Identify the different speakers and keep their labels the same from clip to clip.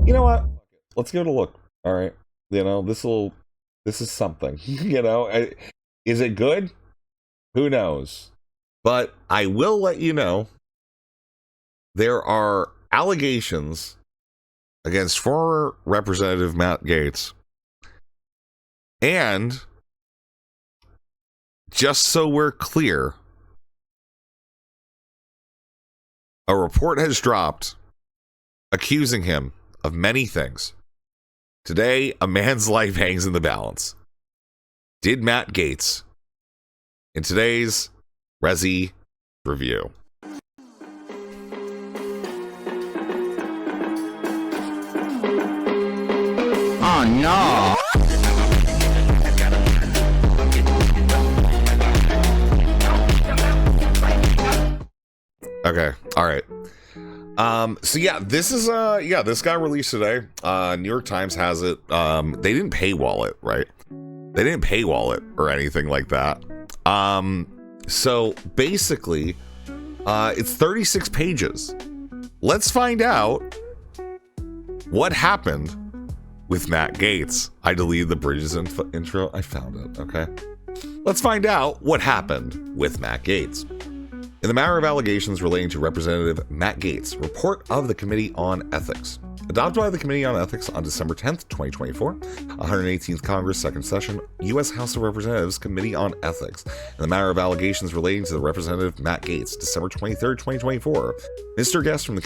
Speaker 1: You know what? Let's give it a look. All right. This is something. Is it good? Who knows? But I will let you know there are allegations against former Representative Matt Gaetz. And just so we're clear, a report has dropped accusing him of many things. Today, a man's life hangs in the balance. Did Matt Gaetz? In today's Resi Review.
Speaker 2: Oh no!
Speaker 1: Okay, all right. So yeah, this got released today. New York Times has it. They didn't paywall it, right? They didn't paywall it or anything like that. So basically, it's 36 pages. Let's find out what happened with Matt Gaetz. I deleted the Bridges intro. I found it, okay? Let's find out what happened with Matt Gaetz. In the matter of allegations relating to Representative Matt Gaetz, report of the Committee on Ethics. Adopted by the Committee on Ethics on December 10th, 2024, 118th Congress, Second Session, U.S. House of Representatives Committee on Ethics. In the matter of allegations relating to the Representative Matt Gaetz, December 23rd, 2024, Mr. Guest from the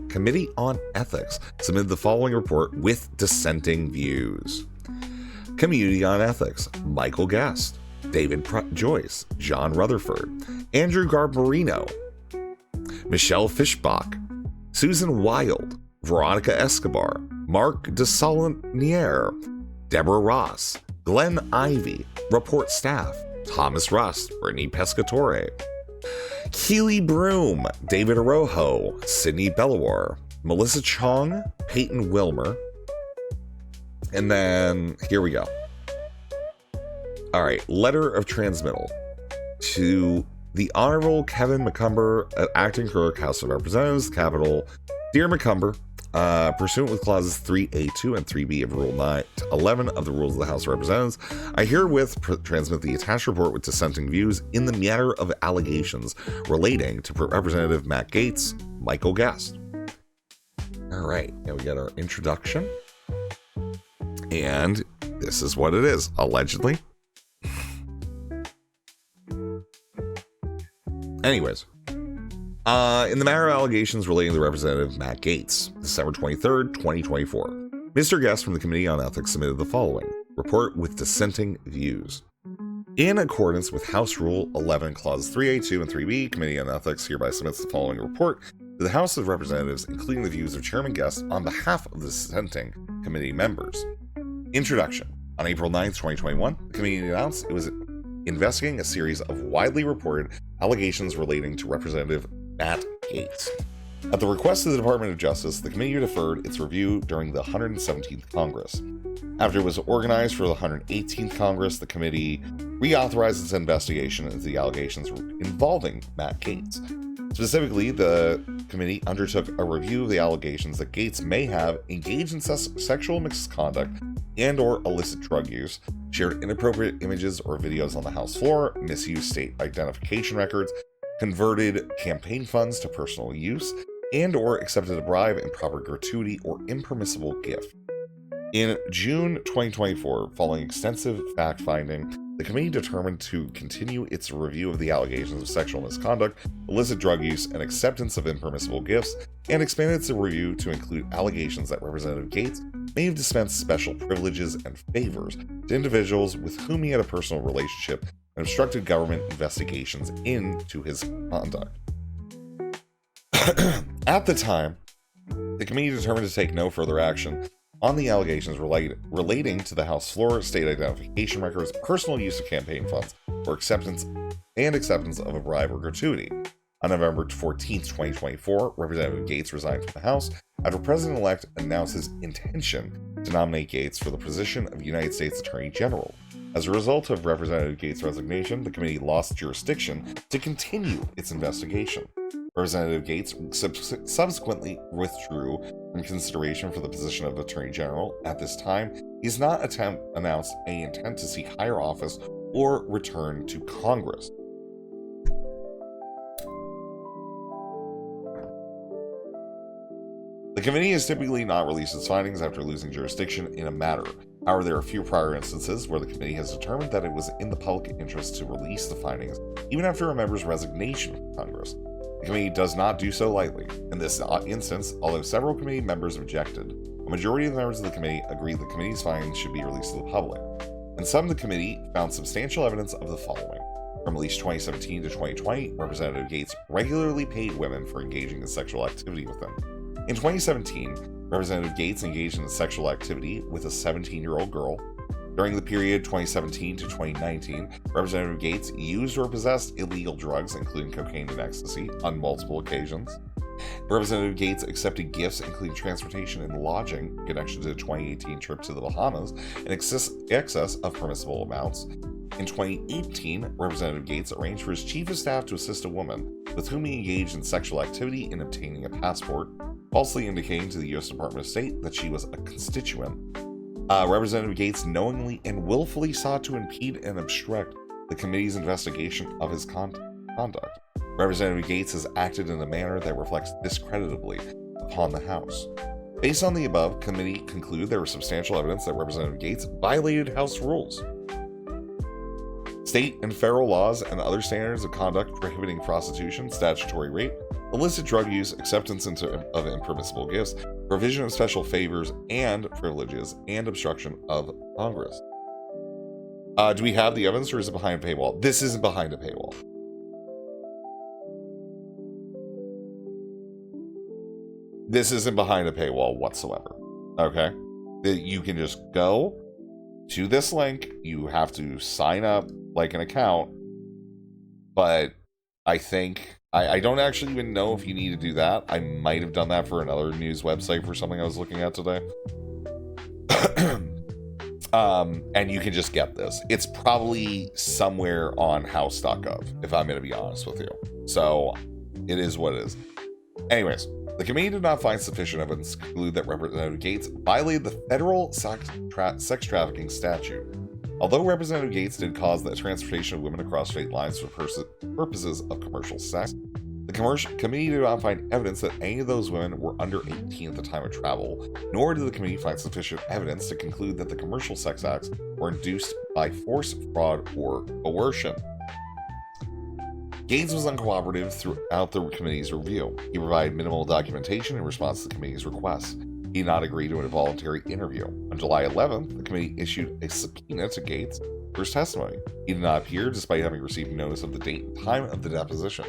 Speaker 1: Committee on Ethics submitted the following report with dissenting views. Committee on Ethics, Michael Guest, David Joyce, John Rutherford, Andrew Garbarino, Michelle Fischbach, Susan Wild, Veronica Escobar, Mark DeSaulnier, Deborah Ross, Glenn Ivey, report staff, Thomas Rust, Brittany Pescatore, Keely Broom, David Arojo, Sydney Bellawar, Melissa Chong, Peyton Wilmer, and then here we go. All right, letter of transmittal to the Honorable Kevin McCumber, Acting Clerk, House of Representatives, Capitol. Dear McCumber, pursuant with clauses 3A2 and 3B of Rule 9-11 of the Rules of the House of Representatives, I herewith transmit the attached report with dissenting views in the matter of allegations relating to Representative Matt Gaetz, Michael Guest. All right, now we got our introduction. And this is what it is, allegedly. Anyways, in the matter of allegations relating to Representative Matt Gaetz, December 23rd, 2024, Mr. Guest from the Committee on Ethics submitted the following report with dissenting views. In accordance with House Rule 11, Clause 3A2 and 3B, Committee on Ethics hereby submits the following report to the House of Representatives, including the views of Chairman Guest on behalf of the dissenting committee members. Introduction. On April 9th, 2021, the committee announced it was investigating a series of widely reported allegations relating to Representative Matt Gaetz. At the request of the Department of Justice, the committee deferred its review during the 117th Congress. After it was organized for the 118th Congress, the committee reauthorized its investigation into the allegations involving Matt Gaetz. Specifically, the committee undertook a review of the allegations that Gaetz may have engaged in sexual misconduct and/or illicit drug use, shared inappropriate images or videos on the House floor, misused state identification records, converted campaign funds to personal use, and/or accepted a bribe, improper gratuity, or impermissible gift. In June 2024, following extensive fact-finding, the committee determined to continue its review of the allegations of sexual misconduct, illicit drug use, and acceptance of impermissible gifts, and expanded its review to include allegations that Representative Gaetz may have dispensed special privileges and favors to individuals with whom he had a personal relationship and obstructed government investigations into his conduct. At the time, the committee determined to take no further action on the allegations relating to the House floor, state identification records, personal use of campaign funds, or acceptance of a bribe or gratuity. On November 14, 2024, Representative Gaetz resigned from the House after President-elect announced his intention to nominate Gaetz for the position of United States Attorney General. As a result of Representative Gaetz' resignation, the committee lost jurisdiction to continue its investigation. Representative Gates subsequently withdrew from consideration for the position of Attorney General. At this time, he has not announced any intent to seek higher office or return to Congress. The committee has typically not released its findings after losing jurisdiction in a matter. However, there are a few prior instances where the committee has determined that it was in the public interest to release the findings, even after a member's resignation from Congress. The committee does not do so lightly. In this instance, although several committee members objected, a majority of the members of the committee agreed the committee's findings should be released to the public. And some of the committee found substantial evidence of the following. From at least 2017 to 2020, Representative Gates regularly paid women for engaging in sexual activity with him. In 2017, Representative Gates engaged in sexual activity with a 17-year-old girl. During the period 2017 to 2019, Representative Gates used or possessed illegal drugs, including cocaine and ecstasy, on multiple occasions. Representative Gates accepted gifts, including transportation and lodging, in connection to the 2018 trip to the Bahamas, in excess of permissible amounts. In 2018, Representative Gates arranged for his chief of staff to assist a woman with whom he engaged in sexual activity in obtaining a passport, falsely indicating to the U.S. Department of State that she was a constituent. Representative Gates knowingly and willfully sought to impede and obstruct the committee's investigation of his conduct. Representative Gates has acted in a manner that reflects discreditably upon the House. Based on the above, committee concluded there was substantial evidence that Representative Gates violated House rules. State and federal laws and other standards of conduct prohibiting prostitution, statutory rape, illicit drug use, acceptance of impermissible gifts, provision of special favors and privileges, and obstruction of Congress. Do we have the evidence, or is it behind a paywall? This isn't behind a paywall. This isn't behind a paywall whatsoever. Okay? You can just go to this link. You have to sign up like an account. But I think I don't actually even know if you need to do that. I might have done that for another news website for something I was looking at today. And you can just get this. It's probably somewhere on house.gov, if I'm going to be honest with you. So it is what it is. Anyways, the committee did not find sufficient evidence to conclude that Representative Gates violated the federal sex trafficking statute. Although Representative Gates did cause the transportation of women across state lines for purposes of commercial sex, the committee did not find evidence that any of those women were under 18 at the time of travel, nor did the committee find sufficient evidence to conclude that the commercial sex acts were induced by force, fraud, or coercion. Gates was uncooperative throughout the committee's review. He provided minimal documentation in response to the committee's requests. He did not agree to a voluntary interview. On July 11th, the committee issued a subpoena to Gates for his testimony. He did not appear despite having received notice of the date and time of the deposition.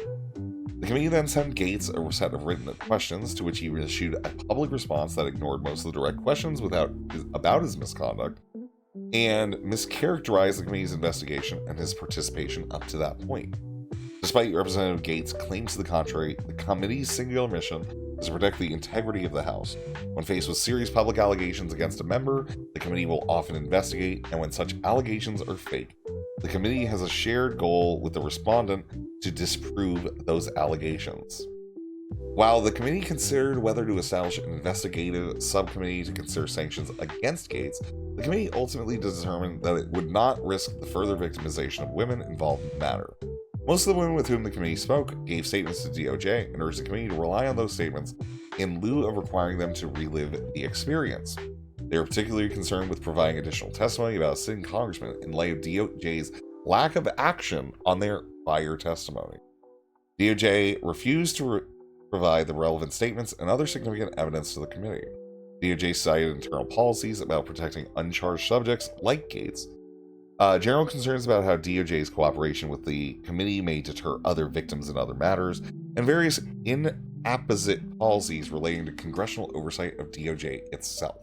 Speaker 1: The committee then sent Gates a set of written questions to which he issued a public response that ignored most of the direct questions about his misconduct and mischaracterized the committee's investigation and his participation up to that point. Despite Representative Gates' claims to the contrary, the committee's singular mission is to protect the integrity of the House. When faced with serious public allegations against a member, the committee will often investigate, and when such allegations are fake, the committee has a shared goal with the respondent to disprove those allegations. While the committee considered whether to establish an investigative subcommittee to consider sanctions against Gates, the committee ultimately determined that it would not risk the further victimization of women involved in the matter. Most of the women with whom the committee spoke gave statements to DOJ and urged the committee to rely on those statements in lieu of requiring them to relive the experience. They were particularly concerned with providing additional testimony about a sitting congressman in light of DOJ's lack of action on their prior testimony. DOJ refused to provide the relevant statements and other significant evidence to the committee. DOJ cited internal policies about protecting uncharged subjects like Gates, general concerns about how DOJ's cooperation with the committee may deter other victims in other matters, and various inapposite policies relating to congressional oversight of DOJ itself.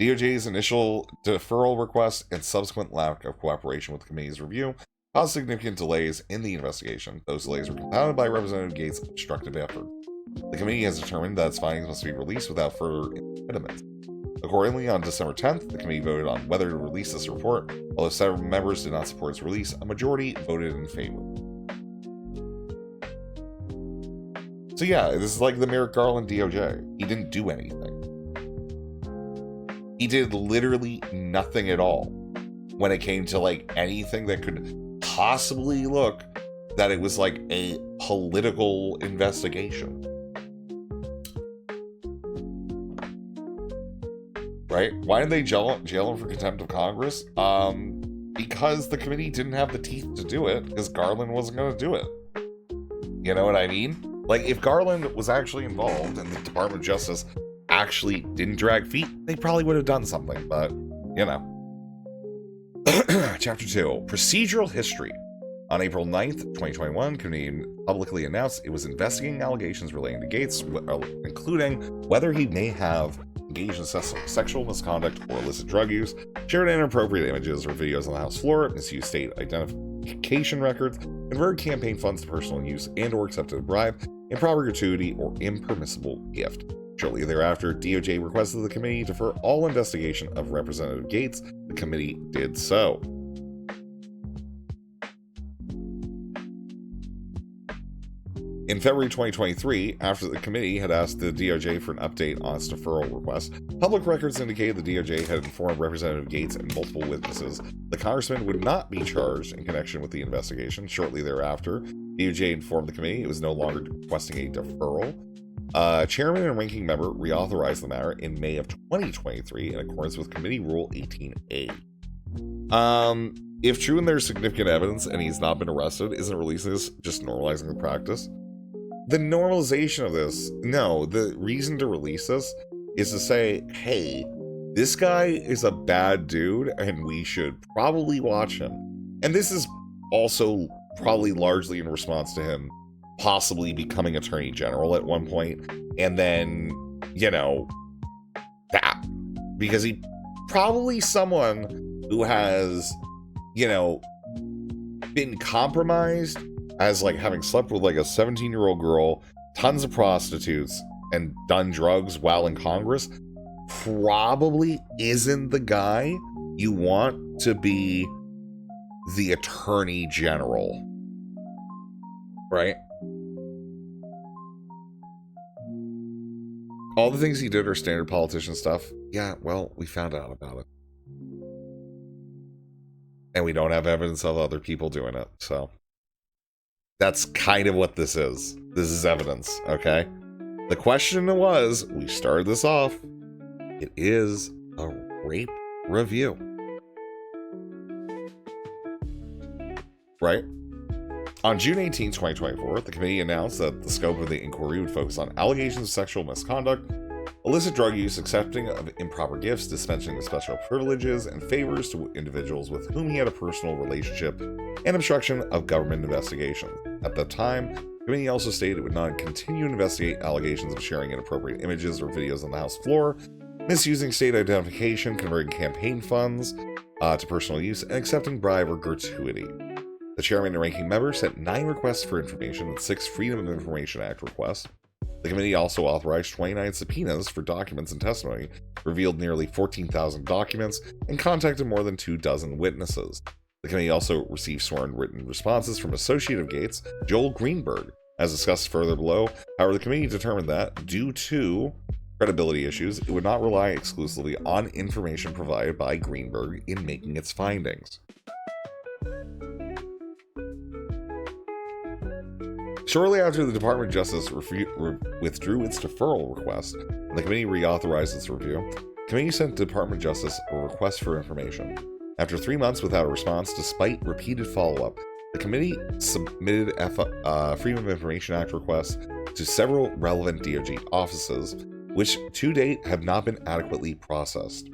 Speaker 1: DOJ's initial deferral request and subsequent lack of cooperation with the committee's review caused significant delays in the investigation. Those delays were compounded by Representative Gates' obstructive effort. The committee has determined that its findings must be released without further impediment. Accordingly, on December 10th, the committee voted on whether to release this report. Although several members did not support its release, a majority voted in favor. So yeah, this is like the Merrick Garland DOJ. He didn't do anything. He did literally nothing at all when it came to like anything that could possibly look that it was like a political investigation. Right? Why did they jail him for contempt of Congress? Because the committee didn't have the teeth to do it, because Garland wasn't going to do it. You know what I mean? Like, if Garland was actually involved and the Department of Justice actually didn't drag feet, they probably would have done something, but, you know. Chapter 2, Procedural History. On April 9th, 2021, committee publicly announced it was investigating allegations relating to GAETZ, including whether he may have engaged in sexual misconduct or illicit drug use, shared inappropriate images or videos on the House floor, misused state identification records, converted campaign funds to personal use, and or accepted a bribe, improper gratuity, or impermissible gift. Shortly thereafter, DOJ requested the committee defer all investigation of Representative GAETZ. The committee did so. In February 2023, after the committee had asked the DOJ for an update on its deferral request, public records indicated the DOJ had informed Representative GAETZ and multiple witnesses the congressman would not be charged in connection with the investigation. Shortly thereafter, DOJ informed the committee it was no longer requesting a deferral. Chairman and ranking member reauthorized the matter in May of 2023 in accordance with Committee Rule 18A. If true and there's significant evidence and he's not been arrested, isn't releasing this just normalizing the practice? The normalization of this, no, the reason to release this is to say, hey, this guy is a bad dude and we should probably watch him. And this is also probably largely in response to him possibly becoming Attorney General at one point, and then, you know, that. Because he probably someone who has, you know, been compromised as like having slept with like a 17-year-old girl, tons of prostitutes, and done drugs while in Congress, probably isn't the guy you want to be the Attorney General. Right? All the things he did are standard politician stuff. Yeah, well, we found out about it. And we don't have evidence of other people doing it, so that's kind of what this is. This is evidence, okay? The question was, we started this off, it is a rape review. Right? On June 18, 2024, the committee announced that the scope of the inquiry would focus on allegations of sexual misconduct, illicit drug use, accepting of improper gifts, dispensing of special privileges and favors to individuals with whom he had a personal relationship, and obstruction of government investigation. At the time, the committee also stated it would not continue to investigate allegations of sharing inappropriate images or videos on the House floor, misusing state identification, converting campaign funds to personal use, and accepting bribe or gratuity. The chairman and ranking member sent 9 requests for information and 6 Freedom of Information Act requests. The committee also authorized 29 subpoenas for documents and testimony, revealed nearly 14,000 documents, and contacted more than 24 witnesses. The committee also received sworn written responses from Associate of GAETZ, Joel Greenberg. As discussed further below, however, the committee determined that, due to credibility issues, it would not rely exclusively on information provided by Greenberg in making its findings. Shortly after the Department of Justice withdrew its deferral request, and the committee reauthorized its review, the committee sent the Department of Justice a request for information. After 3 months without a response, despite repeated follow-up, the committee submitted Freedom of Information Act requests to several relevant DOJ offices, which to date have not been adequately processed.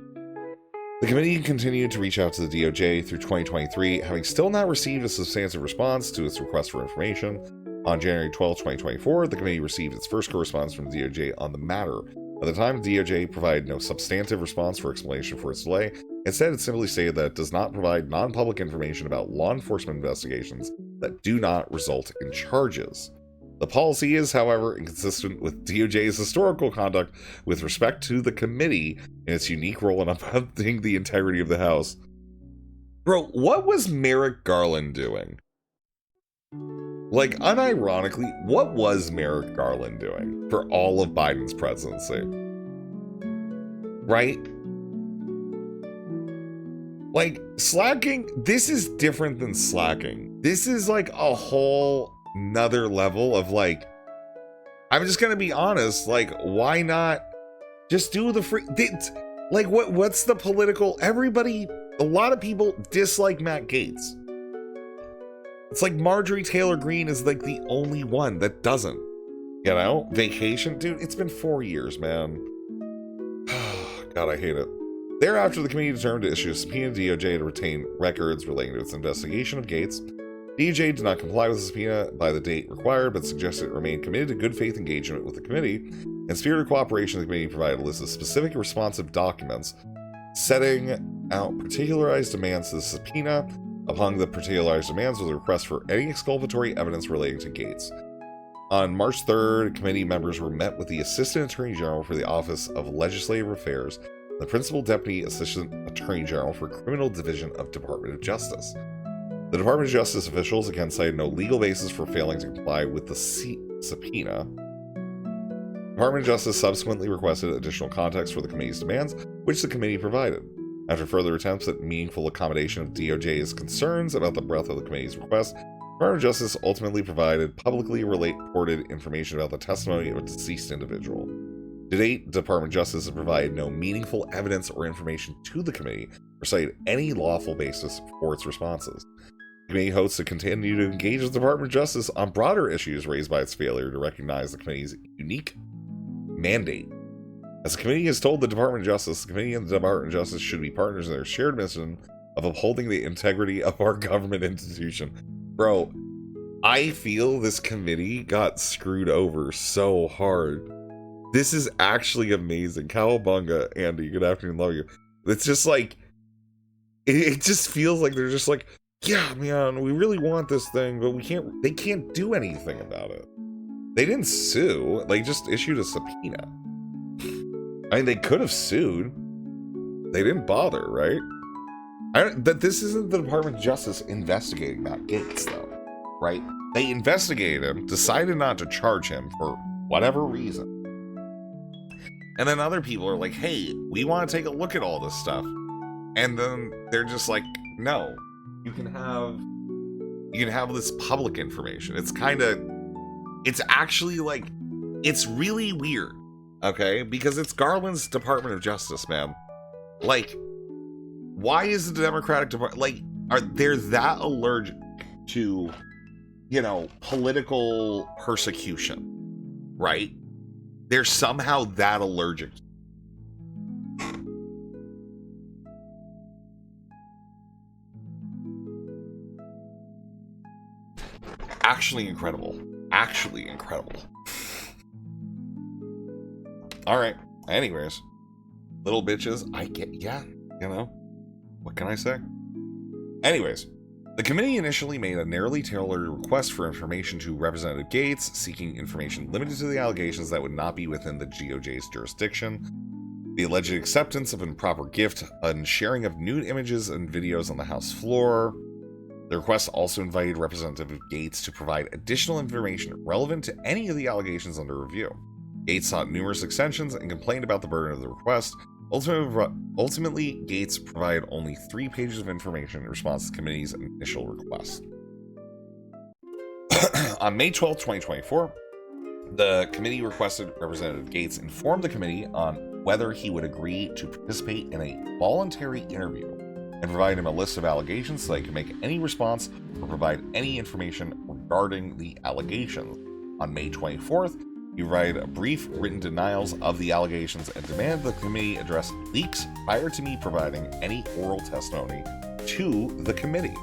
Speaker 1: The committee continued to reach out to the DOJ through 2023, having still not received a substantive response to its request for information. On January 12, 2024, the committee received its first correspondence from the DOJ on the matter. At the time, the DOJ provided no substantive response or explanation for its delay. Instead, it simply stated that it does not provide non-public information about law enforcement investigations that do not result in charges. The policy is, however, inconsistent with DOJ's historical conduct with respect to the committee and its unique role in upholding the integrity of the House. Bro, what was Merrick Garland doing? Like, unironically, what was Merrick Garland doing for all of Biden's presidency? Right? Like, slacking, this is different than slacking. This is like a whole nother level of like, I'm just gonna be honest, like, why not just do the free, like, what's the political, everybody, a lot of people dislike Matt Gaetz. It's like Marjorie Taylor Greene is like the only one that doesn't, you know? Vacation, dude, it's been 4 years, man. God, I hate it. Thereafter, the committee determined to issue a subpoena to DOJ to retain records relating to its investigation of Gaetz. DOJ did not comply with the subpoena by the date required, but suggested it remain committed to good faith engagement with the committee. In spirit of cooperation, the committee provided a list of specific responsive documents setting out particularized demands to the subpoena. Among the particularized demands was a request for any exculpatory evidence relating to Gaetz. On March 3rd, committee members were met with the Assistant Attorney General for the Office of Legislative Affairs, the Principal Deputy Assistant Attorney General for Criminal Division of Department of Justice. The Department of Justice officials again cited no legal basis for failing to comply with the subpoena. The Department of Justice subsequently requested additional context for the committee's demands, which the committee provided. After further attempts at meaningful accommodation of DOJ's concerns about the breadth of the committee's request, the Department of Justice ultimately provided publicly reported information about the testimony of a deceased individual. To date, the Department of Justice has provided no meaningful evidence or information to the committee or cited any lawful basis for its responses. The committee hopes to continue to engage with the Department of Justice on broader issues raised by its failure to recognize the committee's unique mandate. As the committee has told the Department of Justice, the committee and the Department of Justice should be partners in their shared mission of upholding the integrity of our government institution. Bro, I feel this committee got screwed over so hard. This is actually amazing. Cowabunga, Andy, good afternoon, love you. It's just like, it just feels like they're just like, yeah, man, we really want this thing, but they can't do anything about it. They didn't sue, they just issued a subpoena. I mean, they could have sued. They didn't bother, right? That this isn't the Department of Justice investigating Matt Gaetz, though, right? They investigated him, decided not to charge him for whatever reason. And then other people are like, hey, we want to take a look at all this stuff. And then they're just like, no, you can have this public information. It's actually like, it's really weird. Okay, because it's Garland's Department of Justice, man. Like, why is the Democratic Department, like, are they that allergic to, you know, political persecution, right? They're somehow that allergic. Actually incredible. Actually incredible. All right. Anyways, little bitches, I get, yeah, you know, what can I say? Anyways, the committee initially made a narrowly tailored request for information to Representative Gaetz, seeking information limited to the allegations that would not be within the DOJ's jurisdiction, the alleged acceptance of improper gift, and sharing of nude images and videos on the House floor. The request also invited Representative Gaetz to provide additional information relevant to any of the allegations under review. Gaetz sought numerous extensions and complained about the burden of the request. Ultimately, Gaetz provided only 3 pages of information in response to the committee's initial request. On May 12, 2024, the committee requested Representative Gaetz inform the committee on whether he would agree to participate in a voluntary interview and provide him a list of allegations so they can make any response or provide any information regarding the allegations. On May 24th, he provided a brief written denials of the allegations and demanded the committee address leaks prior to me providing any oral testimony to the committee.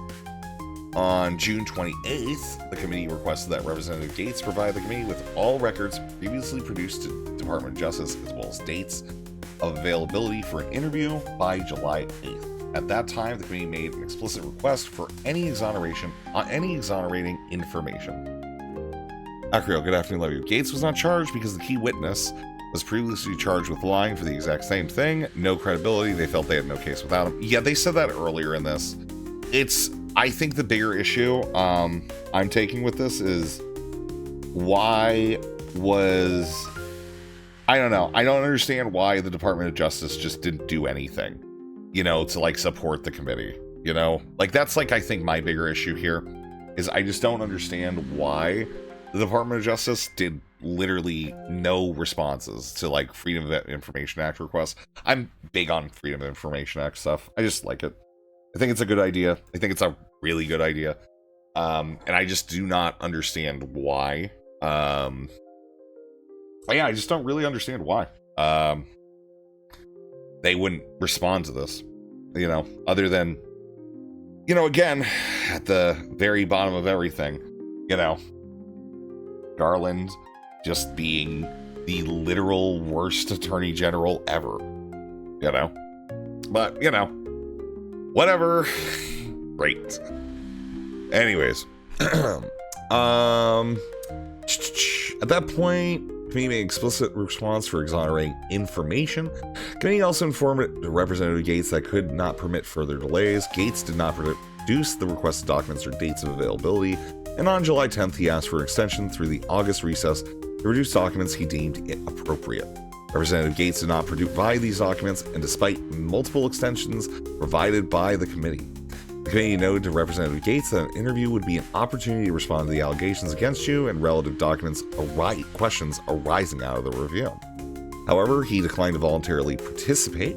Speaker 1: On June 28th, the committee requested that Representative Gaetz provide the committee with all records previously produced to the Department of Justice, as well as dates of availability for an interview by July 8th. At that time, the committee made an explicit request for any exoneration on any exonerating information. Akriel, good afternoon, love you. Gaetz was not charged because the key witness was previously charged with lying for the exact same thing. No credibility. They felt they had no case without him. Yeah, they said that earlier in this. It's I think the bigger issue I'm taking with this is why was... I don't know. I don't understand why the Department of Justice just didn't do anything, you know, to like support the committee, you know? Like that's like, I think my bigger issue here is I just don't understand why the Department of Justice did literally no responses to like Freedom of Information Act requests. I'm big on Freedom of Information Act stuff. I just like it. I think it's a good idea. I think it's a really good idea. And I just do not understand why. Yeah, I just don't really understand why they wouldn't respond to this, you know, other than, you know, again, at the very bottom of everything, you know, Garland just being the literal worst attorney general ever, you know, but, you know, whatever. Great. Anyways, at that point, committee made explicit response for exonerating information. Committee also informed Representative GAETZ that could not permit further delays. GAETZ did not produce the requested documents or dates of availability, and on July 10th, he asked for an extension through the August recess to produce documents he deemed appropriate. Representative GAETZ did not provide these documents, and despite multiple extensions provided by the committee, the committee noted to Representative GAETZ that an interview would be an opportunity to respond to the allegations against you and relative questions arising out of the review. However, he declined to voluntarily participate,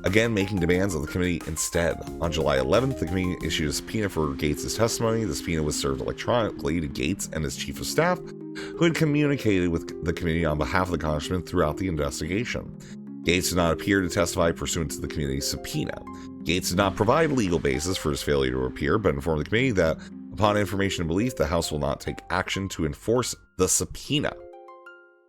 Speaker 1: again making demands of the committee instead. On July 11th, the committee issued a subpoena for GAETZ's testimony. The subpoena was served electronically to GAETZ and his chief of staff, who had communicated with the committee on behalf of the congressman throughout the investigation. GAETZ did not appear to testify pursuant to the committee's subpoena. GAETZ did not provide legal basis for his failure to appear, but informed the committee that, upon information and belief, the House will not take action to enforce the subpoena.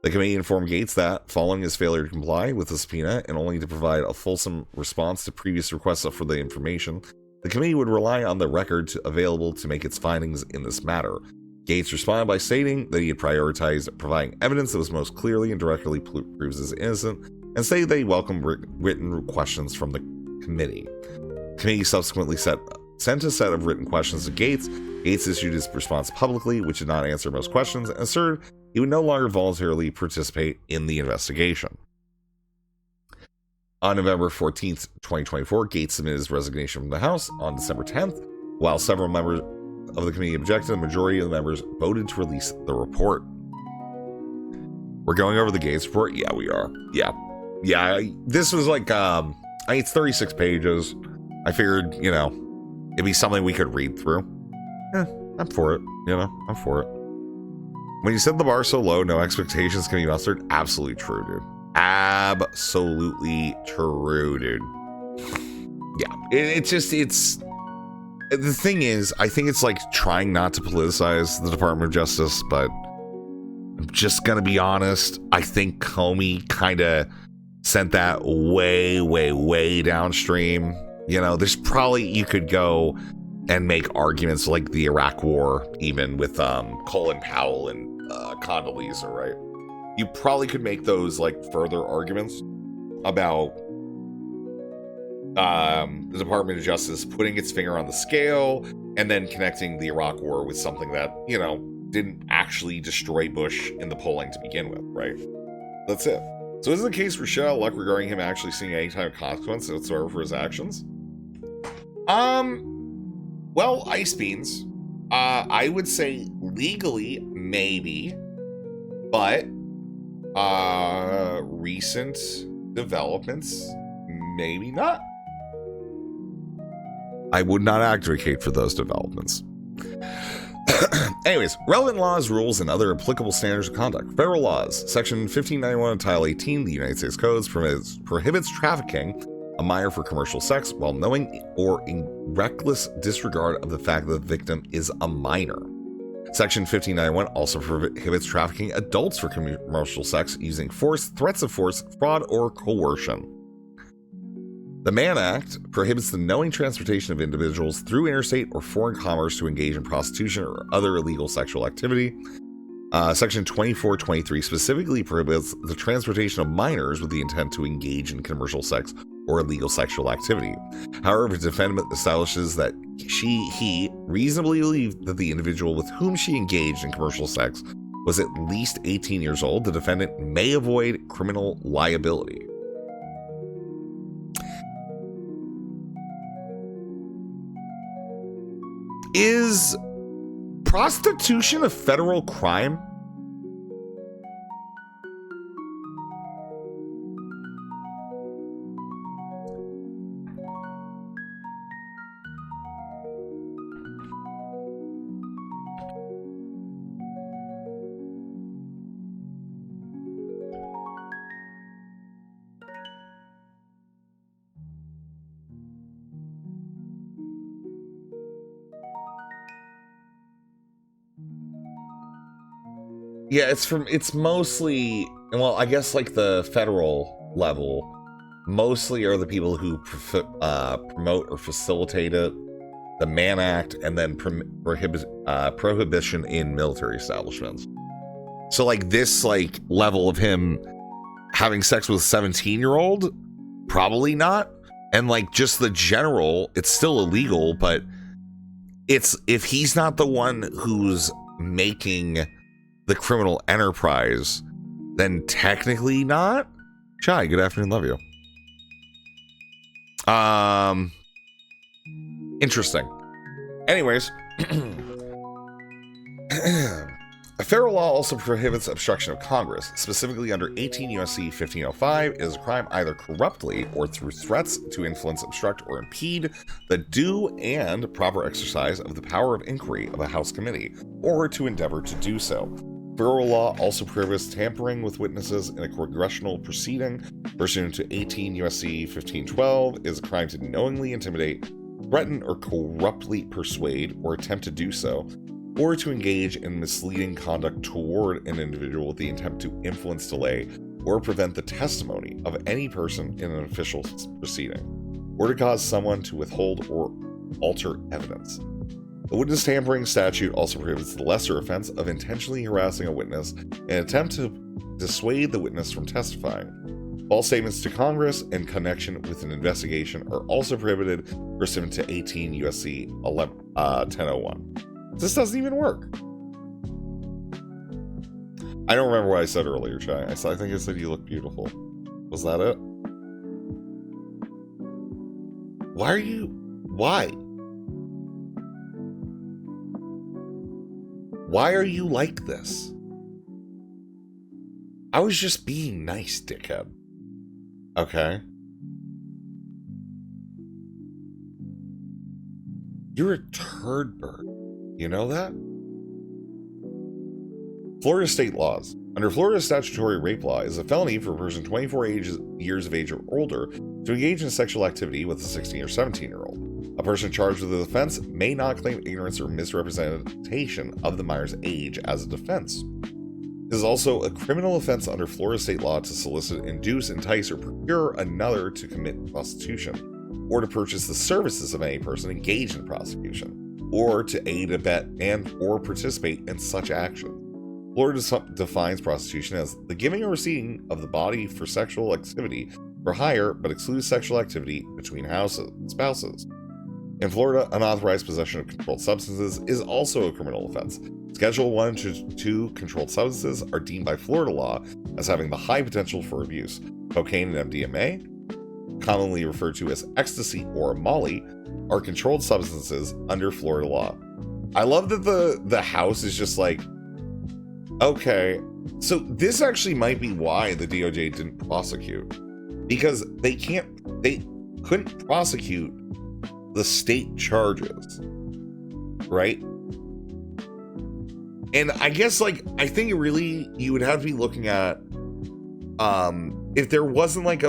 Speaker 1: The committee informed GAETZ that, following his failure to comply with the subpoena and only to provide a fulsome response to previous requests for the information, the committee would rely on the record available to make its findings in this matter. GAETZ responded by stating that he had prioritized providing evidence that was most clearly and directly proves his innocence, and stated that he welcomed written questions from the committee. The committee subsequently sent a set of written questions to GAETZ. GAETZ issued his response publicly, which did not answer most questions, and asserted he would no longer voluntarily participate in the investigation. On November 14th, 2024, GAETZ submitted his resignation from the House. On December 10th, while several members of the committee objected, the majority of the members voted to release the report. We're going over the GAETZ report? Yeah, we are. Yeah, this was like, it's 36 pages. I figured, you know, it'd be something we could read through. I'm for it, you know, I'm for it. When you set the bar so low, no expectations can be mustered. Absolutely true, dude. Absolutely true, dude. Yeah, it's the thing is, I think it's like trying not to politicize the Department of Justice, but I'm just gonna be honest. I think Comey kind of sent that way downstream. You know, there's probably, you could go and make arguments like the Iraq War, even with Colin Powell and Condoleezza, right? You probably could make those like further arguments about the Department of Justice putting its finger on the scale and then connecting the Iraq War with something that, you know, didn't actually destroy Bush in the polling to begin with, right? That's it. So is it the case for shit out of luck regarding him actually seeing any type of consequence whatsoever for his actions? Well, ice beans. I would say legally, maybe, but recent developments, maybe not. I would not advocate for those developments. Anyways, relevant laws, rules, and other applicable standards of conduct. Federal laws. Section 1591 of Title 18 of the United States Codes prohibits trafficking a minor for commercial sex while knowing or in reckless disregard of the fact that the victim is a minor. Section 1591 also prohibits trafficking adults for commercial sex using force, threats of force, fraud, or coercion. The Mann Act prohibits the knowing transportation of individuals through interstate or foreign commerce to engage in prostitution or other illegal sexual activity. Section 2423 specifically prohibits the transportation of minors with the intent to engage in commercial sex or illegal sexual activity. However, the defendant establishes that he reasonably believed that the individual with whom she engaged in commercial sex was at least 18 years old, the defendant may avoid criminal liability. Is prostitution a federal crime? Yeah, it's mostly, well, I guess like the federal level, mostly are the people who promote or facilitate it, the Mann Act, and then prohibition in military establishments. So like this like level of him having sex with a 17-year-old, probably not. And like just the general, it's still illegal, but it's, if he's not the one who's making the criminal enterprise, then technically not. Chai, good afternoon, love you. Interesting. Anyways, a federal law also prohibits obstruction of Congress. Specifically under 18 U.S.C. 1505, it is a crime either corruptly or through threats to influence, obstruct, or impede the due and proper exercise of the power of inquiry of a House committee, or to endeavor to do so. Federal law also prohibits tampering with witnesses in a congressional proceeding. Pursuant to 18 U.S.C. 1512, it is a crime to knowingly intimidate, threaten, or corruptly persuade or attempt to do so, or to engage in misleading conduct toward an individual with the intent to influence, delay, or prevent the testimony of any person in an official proceeding, or to cause someone to withhold or alter evidence. The witness tampering statute also prohibits the lesser offense of intentionally harassing a witness in an attempt to dissuade the witness from testifying. False statements to Congress in connection with an investigation are also prohibited pursuant to 18 U.S.C. 1001. This doesn't even work. I don't remember what I said earlier, Chai. I think I said you look beautiful. Was that it? Why? Why are you like this? I was just being nice, dickhead. Okay. You're a turd bird. You know that? Florida state laws. Under Florida statutory rape law, it is a felony for a person 24 years of age or older to engage in sexual activity with a 16 or 17-year-old. A person charged with the offense may not claim ignorance or misrepresentation of the minor's age as a defense. It is also a criminal offense under Florida state law to solicit, induce, entice, or procure another to commit prostitution, or to purchase the services of any person engaged in prostitution, or to aid, abet, and or participate in such action. Florida defines prostitution as the giving or receiving of the body for sexual activity for hire, but excludes sexual activity between spouses. In Florida, unauthorized possession of controlled substances is also a criminal offense. Schedule 1 to 2 controlled substances are deemed by Florida law as having the high potential for abuse. Cocaine and MDMA, commonly referred to as ecstasy or Molly, are controlled substances under Florida law. I love that the House is just like, okay, so this actually might be why the DOJ didn't prosecute, because they couldn't prosecute the state charges, right? And I guess, like, I think you would have to be looking at, if there wasn't like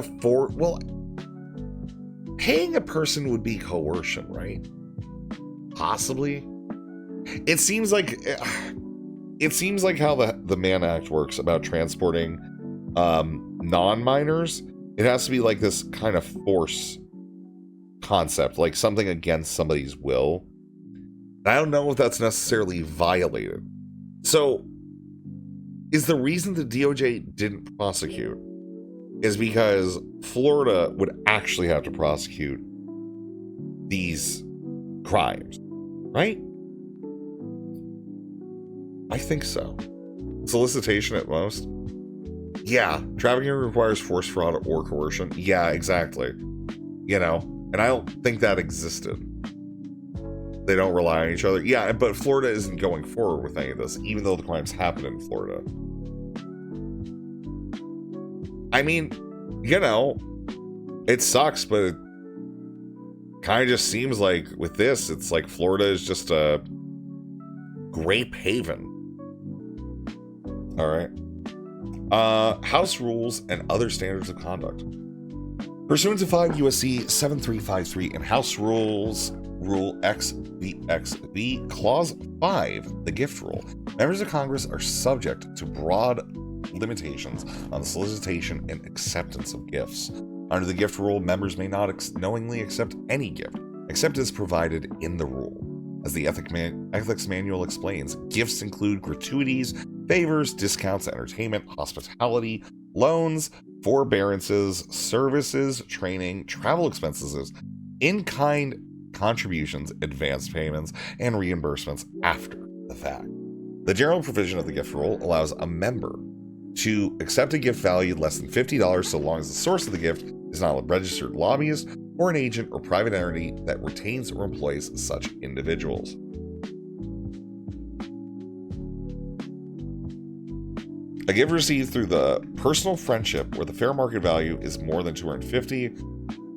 Speaker 1: paying a person would be coercion, right? Possibly. It seems like how the Mann Act works about transporting non-minors. It has to be like this kind of force concept, like something against somebody's will. I don't know if that's necessarily violated. So, is the reason the DOJ didn't prosecute is because Florida would actually have to prosecute these crimes, right? I think so. Solicitation at most. Yeah, trafficking requires force, fraud, or coercion. Yeah, exactly. You know, and I don't think that existed. They don't rely on each other. Yeah, but Florida isn't going forward with any of this, even though the crimes happen in Florida. I mean, you know, it sucks, but it kind of just seems like with this, it's like Florida is just a grape haven. All right. House rules and other standards of conduct. Pursuant to 5 USC 7353 and House Rules Rule XVXV, Clause 5, the gift rule, members of Congress are subject to broad limitations on the solicitation and acceptance of gifts. Under the gift rule, members may not knowingly accept any gift, except as provided in the rule. As the ethics manual explains, gifts include gratuities, favors, discounts, entertainment, hospitality, loans, forbearances, services, training, travel expenses, in-kind contributions, advance payments, and reimbursements after the fact. The general provision of the gift rule allows a member to accept a gift valued less than $50 so long as the source of the gift is not a registered lobbyist or an agent or private entity that retains or employs such individuals. A gift received through the personal friendship where the fair market value is more than $250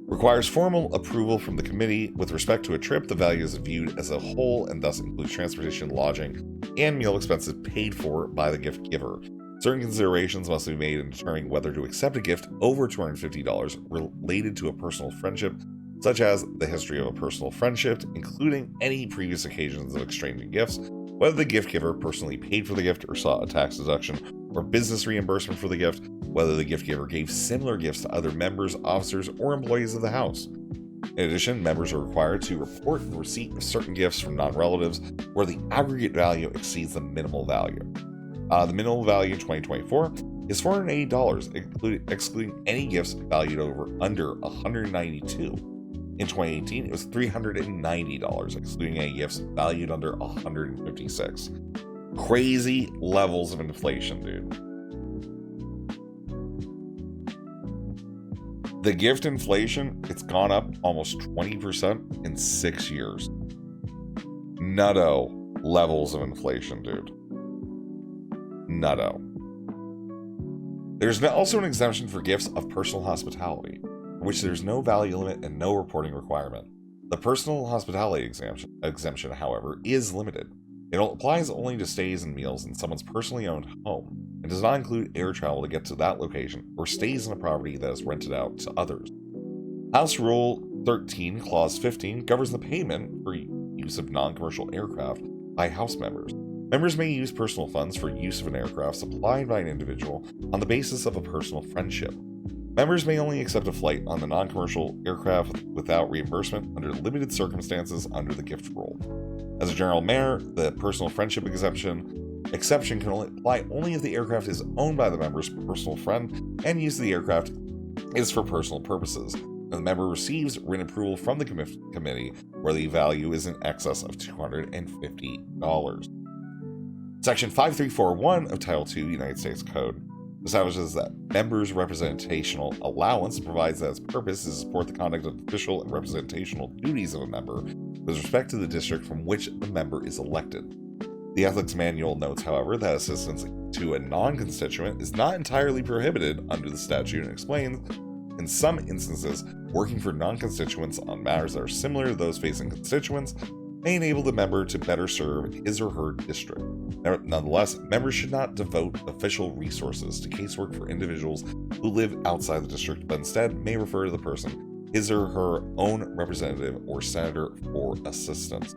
Speaker 1: requires formal approval from the committee. With respect to a trip, the value is viewed as a whole and thus includes transportation, lodging, and meal expenses paid for by the gift giver. Certain considerations must be made in determining whether to accept a gift over $250 related to a personal friendship, such as the history of a personal friendship, including any previous occasions of exchanging gifts, whether the gift giver personally paid for the gift or sought a tax deduction or business reimbursement for the gift, whether the gift giver gave similar gifts to other members, officers, or employees of the house. In addition, members are required to report the receipt of certain gifts from non-relatives where the aggregate value exceeds the minimal value. The minimal value in 2024 is $480, excluding any gifts valued under $192. In 2018, it was $390, excluding any gifts valued under $156. Crazy levels of inflation, dude. The gift inflation, it's gone up almost 20% in 6 years. Nutto levels of inflation, dude. Nutto. There's also an exemption for gifts of personal hospitality, for which there's no value limit and no reporting requirement. The personal hospitality exemption, however, is limited. It applies only to stays and meals in someone's personally owned home, and does not include air travel to get to that location or stays in a property that is rented out to others. House Rule 13, Clause 15, governs the payment for use of non-commercial aircraft by House members. Members may use personal funds for use of an aircraft supplied by an individual on the basis of a personal friendship. Members may only accept a flight on the non-commercial aircraft without reimbursement under limited circumstances under the gift rule. As a general matter, the personal friendship exception can only apply only if the aircraft is owned by the member's personal friend and use of the aircraft is for personal purposes, and the member receives written approval from the committee where the value is in excess of $250. Section 5341 of Title II United States Code establishes that members' representational allowance provides that its purpose is to support the conduct of official and representational duties of a member with respect to the district from which the member is elected. The Ethics Manual notes, however, that assistance to a non-constituent is not entirely prohibited under the statute and explains, in some instances, working for non-constituents on matters that are similar to those facing constituents may enable the member to better serve his or her district. Nonetheless, members should not devote official resources to casework for individuals who live outside the district, but instead may refer to the person, his or her own representative or senator, for assistance.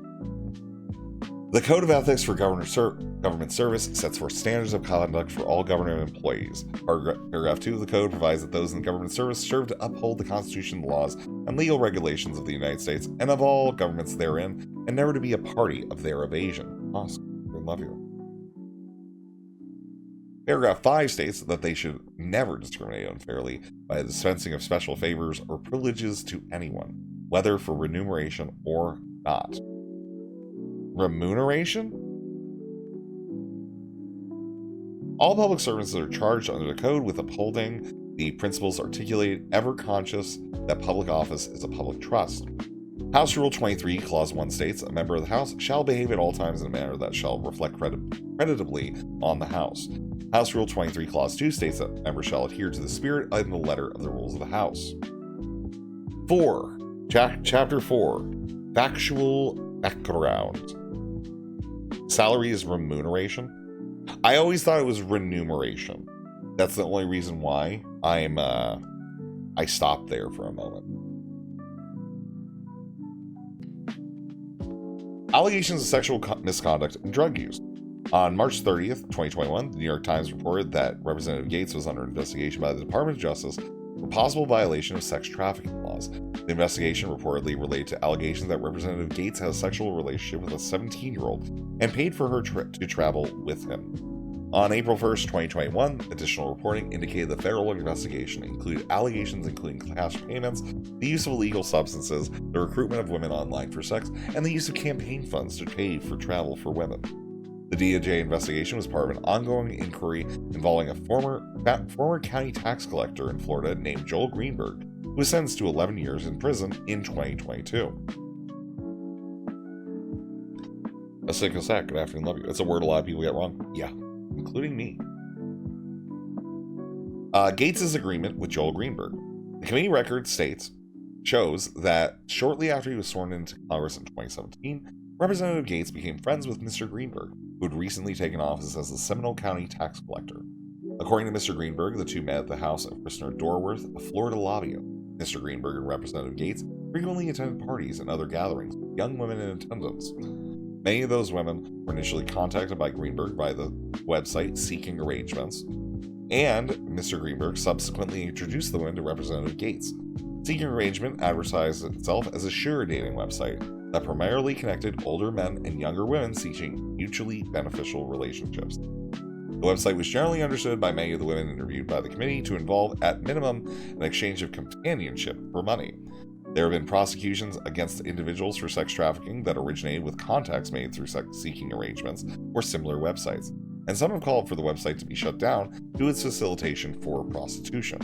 Speaker 1: The Code of Ethics for Government Service sets forth standards of conduct for all government employees. Paragraph 2 of the Code provides that those in government service serve to uphold the Constitution, laws, and legal regulations of the United States and of all governments therein, and never to be a party of their evasion. Oscar, we love you. Paragraph 5 states that they should never discriminate unfairly by the dispensing of special favors or privileges to anyone, whether for remuneration or not. Remuneration? All public servants are charged under the code with upholding the principles articulated, ever conscious that public office is a public trust. House Rule 23, Clause 1 states, a member of the House shall behave at all times in a manner that shall reflect creditably on the House. House Rule 23, Clause 2 states that members shall adhere to the spirit and the letter of the rules of the House. 4. Chapter 4. Factual background. Salary is remuneration. I always thought it was remuneration. That's the only reason why I stopped there for a moment. Allegations of sexual misconduct and drug use. On March 30th, 2021, the New York Times reported that Representative Gaetz was under investigation by the Department of Justice for possible violation of sex trafficking laws. The investigation reportedly related to allegations that Representative Gaetz had a sexual relationship with a 17-year-old and paid for her to travel with him. On April 1st, 2021, additional reporting indicated the federal investigation included allegations including cash payments, the use of illegal substances, the recruitment of women online for sex, and the use of campaign funds to pay for travel for women. The DOJ investigation was part of an ongoing inquiry involving a former county tax collector in Florida named Joel Greenberg, who was sentenced to 11 years in prison in 2022. Asik, good afternoon, love you. That's a word a lot of people get wrong. Yeah, including me. Gaetz's agreement with Joel Greenberg. The committee record shows that shortly after he was sworn into Congress in 2017, Representative Gaetz became friends with Mr. Greenberg, who had recently taken office as the Seminole County tax collector. According to Mr. Greenberg, the two met at the house of Christopher Dorworth, a Florida lobbyist. Mr. Greenberg and Representative Gaetz frequently attended parties and other gatherings with young women in attendance. Many of those women were initially contacted by Greenberg by the website Seeking Arrangements, and Mr. Greenberg subsequently introduced the women to Representative Gaetz. Seeking Arrangement advertised itself as a sugar dating website that primarily connected older men and younger women seeking mutually beneficial relationships. The website was generally understood by many of the women interviewed by the committee to involve, at minimum, an exchange of companionship for money. There have been prosecutions against individuals for sex trafficking that originated with contacts made through seeking arrangements or similar websites, and some have called for the website to be shut down due to its facilitation for prostitution.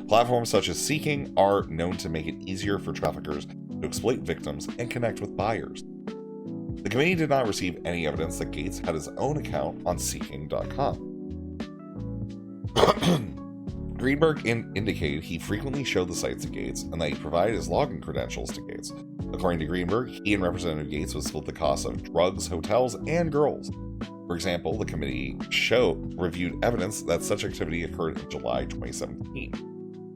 Speaker 1: Platforms such as Seeking are known to make it easier for traffickers to exploit victims and connect with buyers. The committee did not receive any evidence that Gaetz had his own account on Seeking.com. Greenberg indicated he frequently showed the site to Gaetz and that he provided his login credentials to Gaetz. According to Greenberg, he and Representative Gaetz would split the costs of drugs, hotels, and girls. For example, the committee reviewed evidence that such activity occurred in July 2017.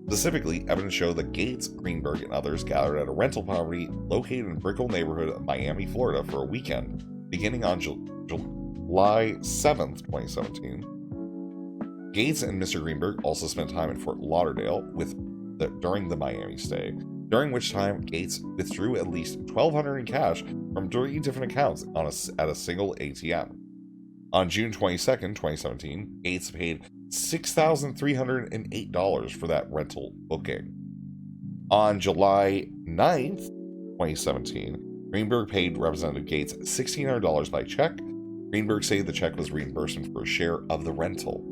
Speaker 1: Specifically, evidence showed that Gaetz, Greenberg, and others gathered at a rental property located in Brickell neighborhood of Miami, Florida for a weekend, beginning on July 7th, 2017. Gaetz and Mr. Greenberg also spent time in Fort Lauderdale during the Miami stay, during which time Gaetz withdrew at least $1,200 in cash from 3 different accounts at a single ATM. On June 22nd, 2017, Gaetz paid $6,308 for that rental booking. On July 9th, 2017, Greenberg paid Representative Gaetz $1,600 by check. Greenberg said the check was reimbursement for a share of the rental.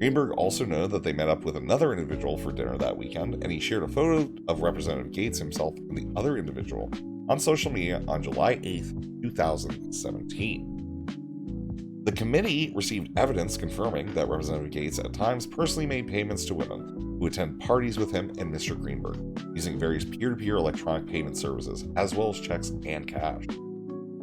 Speaker 1: Greenberg also noted that they met up with another individual for dinner that weekend, and he shared a photo of Representative Gaetz himself and the other individual on social media on July 8th, 2017. The committee received evidence confirming that Representative Gaetz at times personally made payments to women who attend parties with him and Mr. Greenberg, using various peer-to-peer electronic payment services, as well as checks and cash.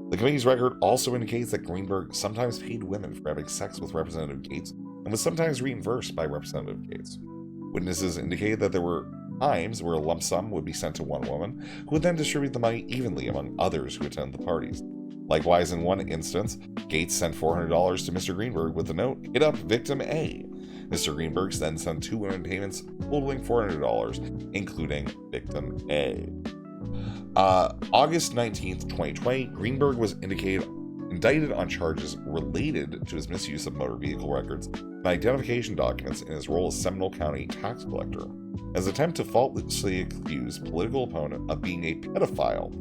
Speaker 1: The committee's record also indicates that Greenberg sometimes paid women for having sex with Representative Gaetz and was sometimes reimbursed by Representative Gaetz. Witnesses indicated that there were times where a lump sum would be sent to one woman, who would then distribute the money evenly among others who attend the parties. Likewise, in one instance, Gaetz sent $400 to Mr. Greenberg with the note, "Hit up victim A." Mr. Greenberg then sent 2 women payments totaling $400, including victim A. August 19th, 2020, Greenberg was indicted on charges related to his misuse of motor vehicle records and identification documents in his role as Seminole County tax collector, as an attempt to faultlessly accuse political opponent of being a pedophile.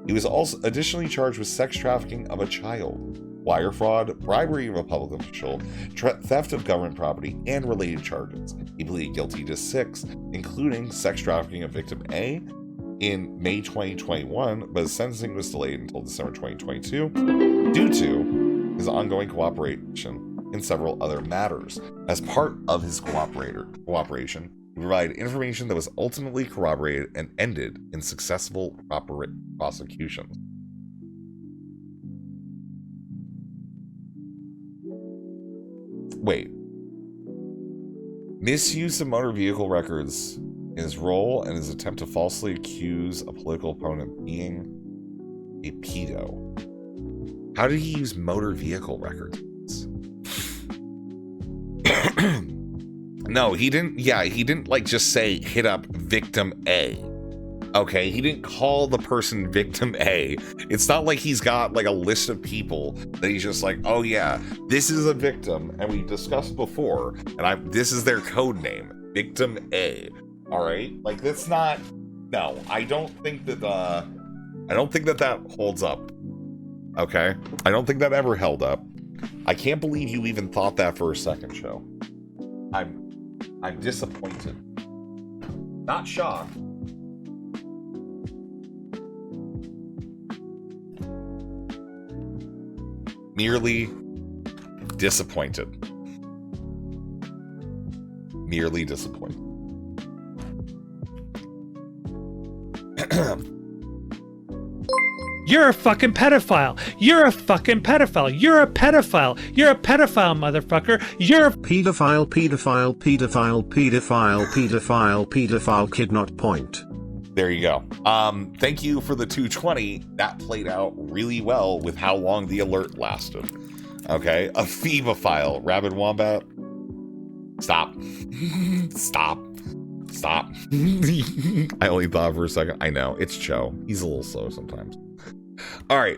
Speaker 1: He was also additionally charged with sex trafficking of a child, wire fraud, bribery of a public official, theft of government property, and related charges. He pleaded guilty to 6, including sex trafficking of victim A in May 2021, but his sentencing was delayed until December 2022 due to his ongoing cooperation in several other matters. As part of his cooperation, he provided information that was ultimately corroborated and ended in successful prosecutions. Wait. Misuse of motor vehicle records in his role and his attempt to falsely accuse a political opponent being a pedo. How did he use motor vehicle records? No, he didn't. Yeah, he didn't like just say hit up victim A. Okay, he didn't call the person victim A. It's not like he's got like a list of people that he's just like, oh yeah, this is a victim, and we discussed before, and this is their code name, victim A. All right, like that's not. No, I don't think that that holds up. Okay, I don't think that ever held up. I can't believe you even thought that for a second, show. I'm disappointed. Not shocked. Merely disappointed. Merely disappointed.
Speaker 3: You're a fucking pedophile. You're a fucking pedophile. You're a pedophile. You're a pedophile, motherfucker. You're a
Speaker 4: pedophile, pedophile, pedophile, pedophile, pedophile, pedophile, kid not point.
Speaker 1: There you go. Thank you for the 220. That played out really well with how long the alert lasted. Okay, a phoebophile, rabid wombat. Stop. Stop. I only thought for a second. I know, it's Cho. He's a little slow sometimes. All right,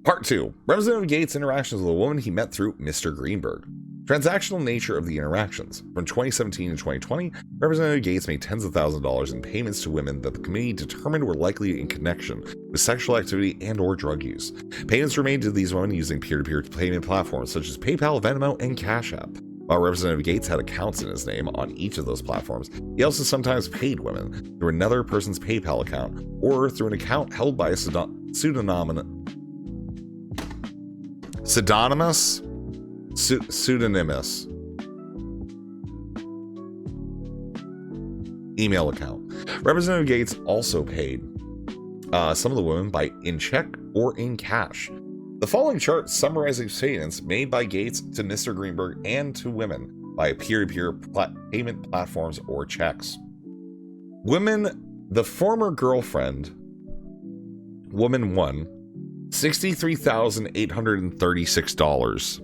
Speaker 1: part 2. Representative Gates' interactions with a woman he met through Mr. Greenberg. Transactional nature of the interactions. From 2017 to 2020, Representative Gates made tens of thousands of dollars in payments to women that the committee determined were likely in connection with sexual activity and or drug use. Payments were made to these women using peer-to-peer payment platforms such as PayPal, Venmo, and Cash App. While Representative Gates had accounts in his name on each of those platforms, he also sometimes paid women through another person's PayPal account or through an account held by a pseudonymous email account. Representative Gates also paid some of the women in check or in cash. The following chart summarizes payments made by Gates to Mr. Greenberg and to women via peer-to-peer payment platforms or checks. Women, the former girlfriend, woman 1, $63,836.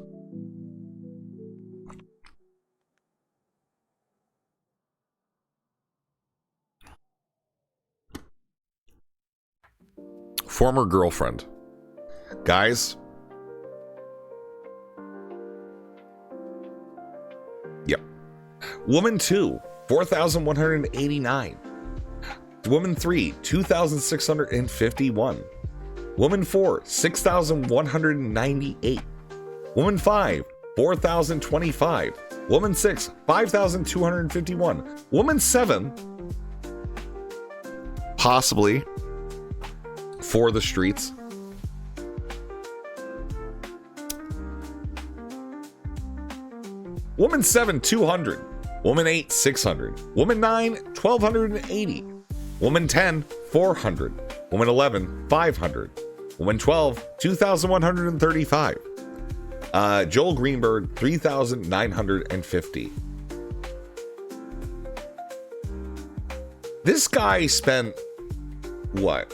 Speaker 1: Former girlfriend. Guys. Yep. Woman 2, $4,189. Woman 3, $2,651. Woman 4, $6,198. Woman 5, $4,025. Woman 6, $5,251. Woman 7, possibly for the streets. Woman 7, $200. Woman 8, $600. Woman 9, $1,280. Woman 10, $400. Woman 11, $500. Woman 12, $2,135. Joel Greenberg, $3,950. This guy spent what?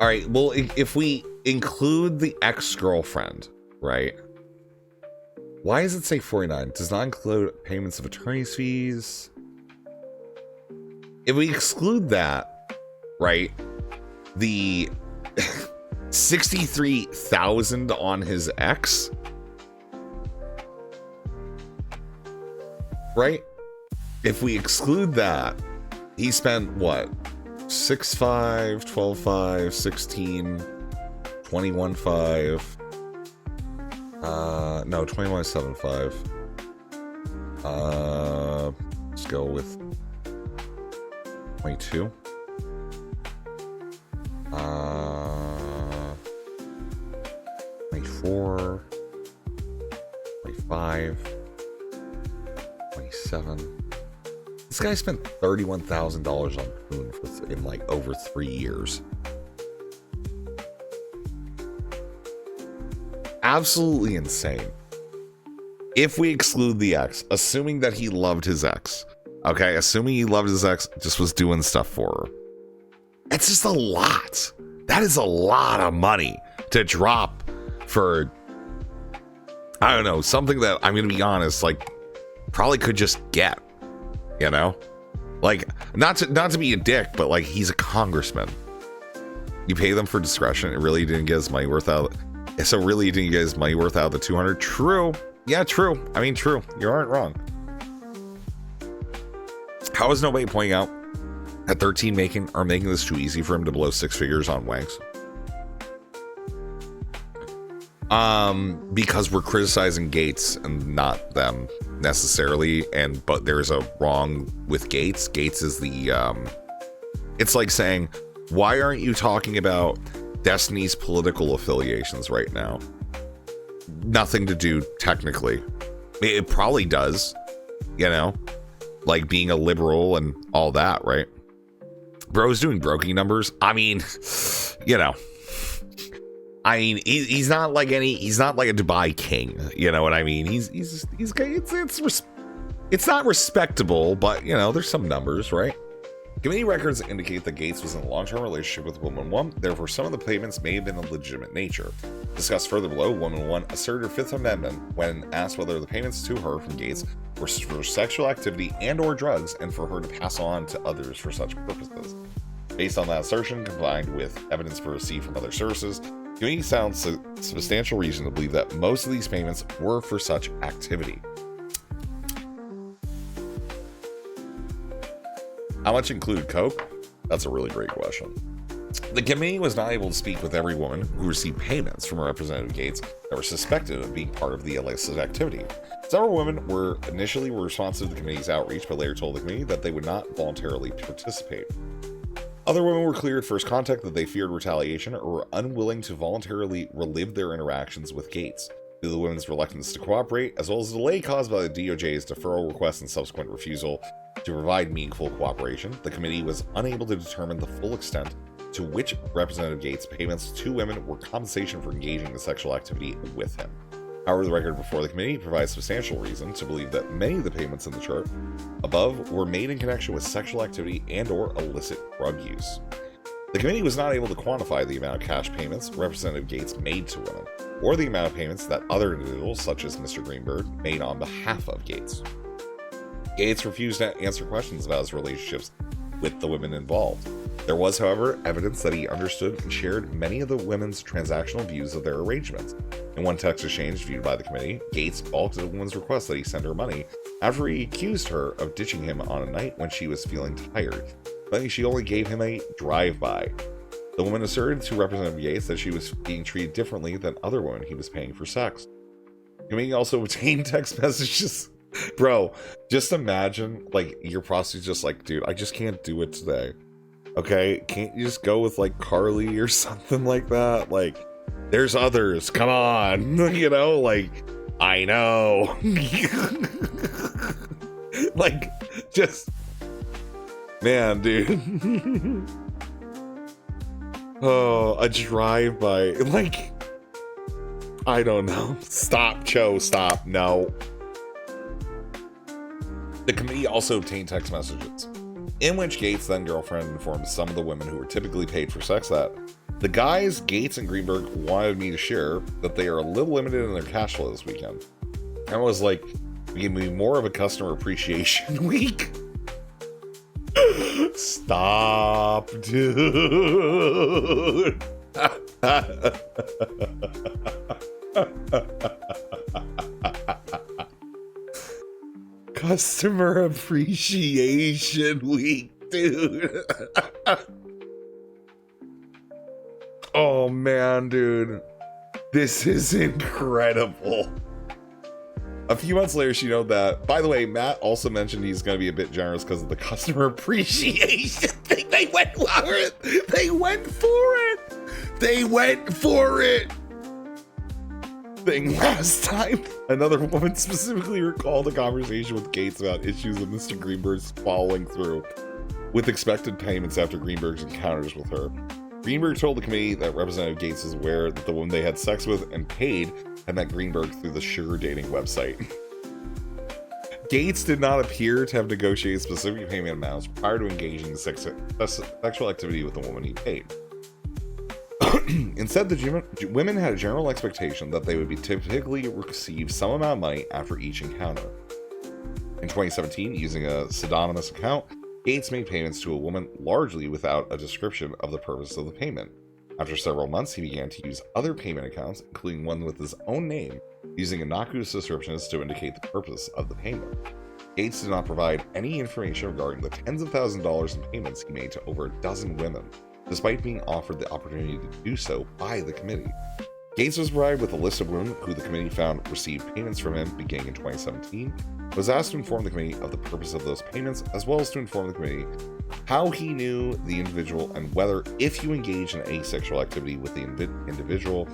Speaker 1: All right, well, if we include the ex-girlfriend, right? Why does it say 49? Does not include payments of attorney's fees. If we exclude that, right, the 63,000 on his ex, right? If we exclude that, he spent what? 6.5, 12.5, 16, 21.5. No, 21.75. Let's go with 22. 24. 25. 27. This guy spent $31,000 on Poon in like over 3 years. Absolutely insane. If we exclude the ex, assuming that he loved his ex, okay, assuming he loved his ex, just was doing stuff for her. It's just a lot. That is a lot of money to drop for, I don't know, something that I'm going to be honest, like, probably could just get, you know? Like, not to be a dick, but like, he's a congressman. You pay them for discretion. It really didn't get his money worth out. So really you didn't get his money worth out of the 200. True. Yeah, true. I mean, true. You aren't wrong. How is nobody pointing out at 13 making this too easy for him to blow 6 figures on wanks? Because we're criticizing GAETZ and not them necessarily, but there's a wrong with GAETZ. GAETZ is the it's like saying, why aren't you talking about Destiny's political affiliations right now? Nothing to do technically. It probably does, you know, like being a liberal and all that, right? Bro's doing brokey numbers. I mean, you know, he's not like a Dubai king, you know what I mean? It's not respectable, but you know, there's some numbers, right? Committee records indicate that GAETZ was in a long-term relationship with Woman 1, therefore some of the payments may have been of legitimate nature. Discussed further below, Woman 1 asserted her Fifth Amendment when asked whether the payments to her from GAETZ were for sexual activity and or drugs, and for her to pass on to others for such purposes. Based on that assertion, combined with evidence received from other sources, committee sounds substantial reason to believe that most of these payments were for such activity. How much included coke? That's a really great question. The committee was not able to speak with every woman who received payments from Representative GAETZ that were suspected of being part of the illicit activity. Several women were initially responsive to the committee's outreach, but later told the committee that they would not voluntarily participate. Other women were clear at first contact that they feared retaliation or were unwilling to voluntarily relive their interactions with GAETZ due to the women's reluctance to cooperate, as well as the delay caused by the DOJ's deferral request and subsequent refusal to provide meaningful cooperation. The committee was unable to determine the full extent to which Representative GAETZ payments to women were compensation for engaging in sexual activity with him. However, the record before the committee provides substantial reason to believe that many of the payments in the chart above were made in connection with sexual activity and or illicit drug use. The committee was not able to quantify the amount of cash payments Representative GAETZ made to women, or the amount of payments that other individuals, such as Mr. Greenberg, made on behalf of GAETZ. GAETZ refused to answer questions about his relationships with the women involved. There was, however, evidence that he understood and shared many of the women's transactional views of their arrangements. In one text exchange viewed by the committee, GAETZ balked at a woman's request that he send her money after he accused her of ditching him on a night when she was feeling tired, claiming she only gave him a drive-by. The woman asserted to Representative GAETZ that she was being treated differently than other women he was paying for sex. The committee also obtained text messages. Bro, just imagine, like, your prostitute's just like, dude, I just can't do it today. Okay, can't you just go with like Carly or something like that? Like, there's others, come on. You know, like, I know. Like, just, man, dude. Oh, a drive-by. Like, I don't know. Stop, Cho, stop. No. The committee also obtained text messages in which GAETZ' then girlfriend informed some of the women who were typically paid for sex that the guys GAETZ and Greenberg wanted me to share that they are a little limited in their cash flow this weekend. I was like, give me more of a customer appreciation week. Stop, dude. Customer appreciation week, dude. Oh man, dude. This is incredible. A few months later, she noted that, by the way, Matt also mentioned he's going to be a bit generous because of the customer appreciation thing. They went for it. They went for it. They went for it. Thing last time. Another woman specifically recalled a conversation with Gates about issues of Mr. Greenberg's following through with expected payments after Greenberg's encounters with her. Greenberg told the committee that Representative Gates was aware that the woman they had sex with and paid had met Greenberg through the sugar dating website. Gates did not appear to have negotiated specific payment amounts prior to engaging in sexual activity with the woman he paid. Instead, the women had a general expectation that they would be typically receive some amount of money after each encounter. In 2017, using a pseudonymous account, Gates made payments to a woman largely without a description of the purpose of the payment. After several months, he began to use other payment accounts, including one with his own name, using innocuous descriptions to indicate the purpose of the payment. Gates did not provide any information regarding the tens of thousands of dollars in payments he made to over a dozen women, despite being offered the opportunity to do so by the committee. Gates was provided with a list of women who the committee found received payments from him beginning in 2017, was asked to inform the committee of the purpose of those payments, as well as to inform the committee how he knew the individual and whether, if you engage in asexual activity with the individual,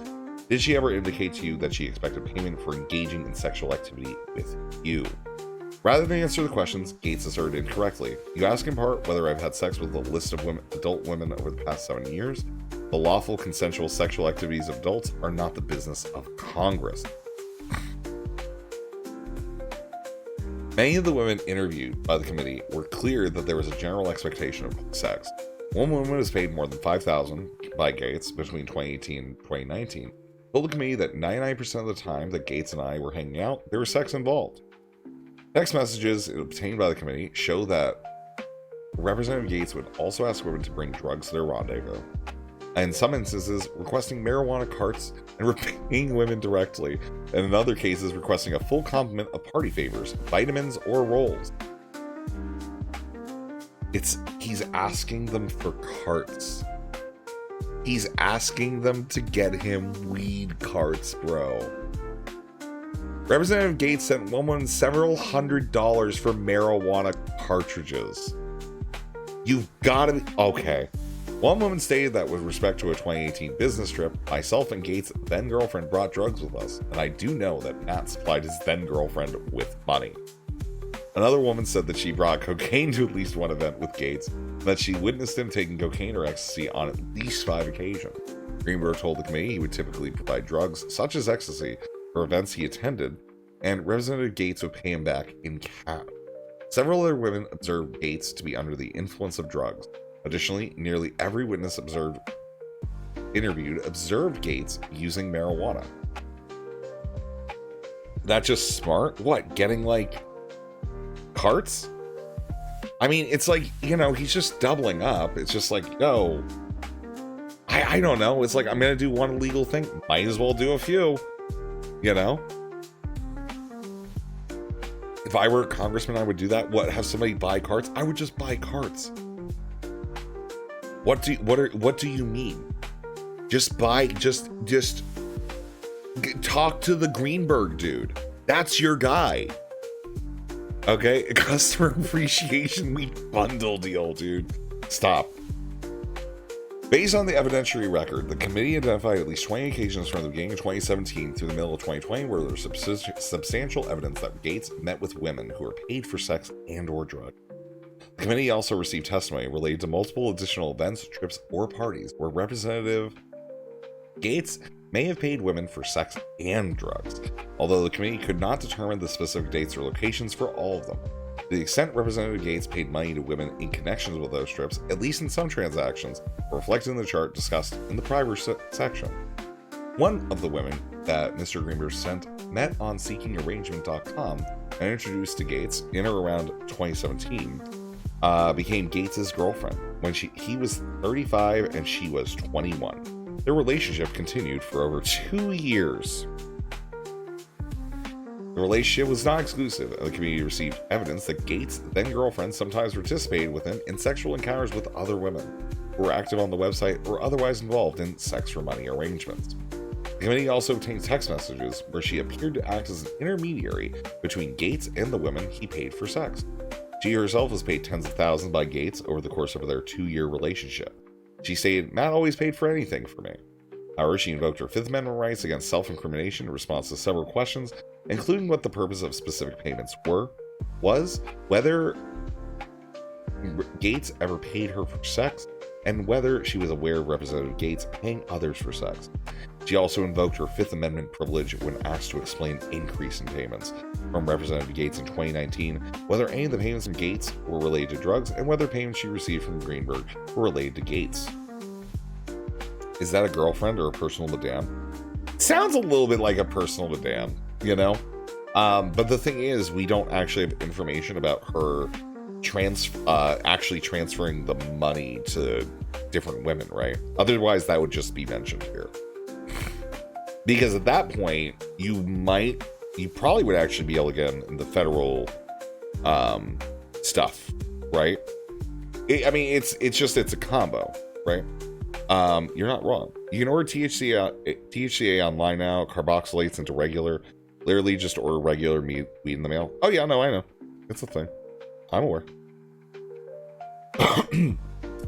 Speaker 1: did she ever indicate to you that she expected payment for engaging in sexual activity with you? Rather than answer the questions, Gates asserted incorrectly. You ask in part whether I've had sex with a list of adult women over the past 7 years. The lawful consensual sexual activities of adults are not the business of Congress. Many of the women interviewed by the committee were clear that there was a general expectation of sex. One woman was paid more than $5,000 by Gates between 2018 and 2019. Told the committee that 99% of the time that Gates and I were hanging out, there was sex involved. Text messages obtained by the committee show that Representative Gates would also ask women to bring drugs to their rendezvous, and in some instances requesting marijuana carts and repaying women directly, and in other cases requesting a full complement of party favors, vitamins, or rolls. He's asking them for carts. He's asking them to get him weed carts, bro. Representative Gates sent one woman several $100s for marijuana cartridges. You've got to be... Okay. One woman stated that with respect to a 2018 business trip, myself and Gates' then-girlfriend brought drugs with us, and I do know that Matt supplied his then-girlfriend with money. Another woman said that she brought cocaine to at least one event with Gates, and that she witnessed him taking cocaine or ecstasy on at least 5 occasions. Greenberg told the committee he would typically provide drugs, such as ecstasy, for events he attended, and Representative Gates would pay him back in cash. Several other women observed Gates to be under the influence of drugs. Additionally, nearly every witness interviewed observed Gates using marijuana. That just smart? What, getting like carts? I mean, it's like, you know, he's just doubling up. It's just like, yo, I don't know. It's like, I'm gonna do one illegal thing. Might as well do a few, you know? If I were a congressman, I would do that. What, have somebody buy carts? I would just buy carts. What do you mean? Just talk to the Greenberg dude. That's your guy. Okay? A customer appreciation week bundle deal, dude. Stop. Based on the evidentiary record, the committee identified at least 20 occasions from the beginning of 2017 through the middle of 2020 where there was substantial evidence that Gates met with women who were paid for sex and or drugs. The committee also received testimony related to multiple additional events, trips, or parties where Representative Gates may have paid women for sex and drugs, although the committee could not determine the specific dates or locations for all of them. To the extent Representative Gates paid money to women in connection with those trips, at least in some transactions, were reflected in the chart discussed in the prior section. One of the women that Mr. Greenberg sent met on seekingarrangement.com and introduced to Gates in or around 2017, became Gates's girlfriend when he was 35 and she was 21. Their relationship continued for over 2 years. The relationship was not exclusive, and the community received evidence that Gates' then-girlfriend sometimes participated with him in sexual encounters with other women. who were active on the website or otherwise involved in sex for money arrangements. The committee also obtained text messages where she appeared to act as an intermediary between Gates and the women he paid for sex. She herself was paid tens of thousands by Gates over the course of their 2-year relationship. She stated, "Matt always paid for anything for me." However, she invoked her Fifth Amendment rights against self-incrimination in response to several questions, including what the purpose of specific payments was, whether Gates ever paid her for sex, and whether she was aware of Representative Gates paying others for sex. She also invoked her Fifth Amendment privilege when asked to explain increase in payments from Representative Gates in 2019, whether any of the payments from Gates were related to drugs, and whether payments she received from Greenberg were related to Gates. Is that a girlfriend or a personal madame? Sounds a little bit like a personal madame, you know? But the thing is, we don't actually have information about her actually transferring the money to different women, right? Otherwise, that would just be mentioned here. Because at that point, you probably would actually be able to get in the federal stuff, right? It's a combo, right? You're not wrong. You can order THCA online now, carboxylates into regular. Literally just order regular weed in the mail. Oh yeah, no, I know. It's a thing. I'm aware.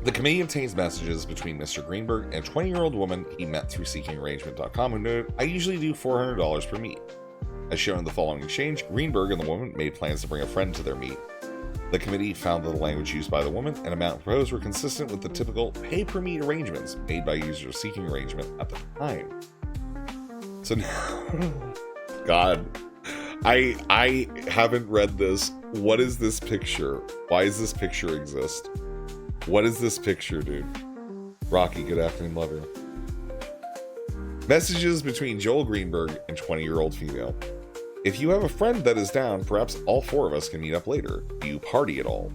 Speaker 1: The committee obtains messages between Mr. Greenberg and a 20-year-old woman he met through seekingarrangement.com who noted, "I usually do $400 per meet." As shown in the following exchange, Greenberg and the woman made plans to bring a friend to their meet. The committee found that the language used by the woman and amount proposed were consistent with the typical pay-per-meet arrangements made by users of Seeking Arrangement at the time. So now, God, I haven't read this. What is this picture? Why does this picture exist? What is this picture, dude? Rocky, good afternoon, love you. Messages between Joel Greenberg and 20-year-old female. "If you have a friend that is down, perhaps all 4 of us can meet up later. Do you party at all?"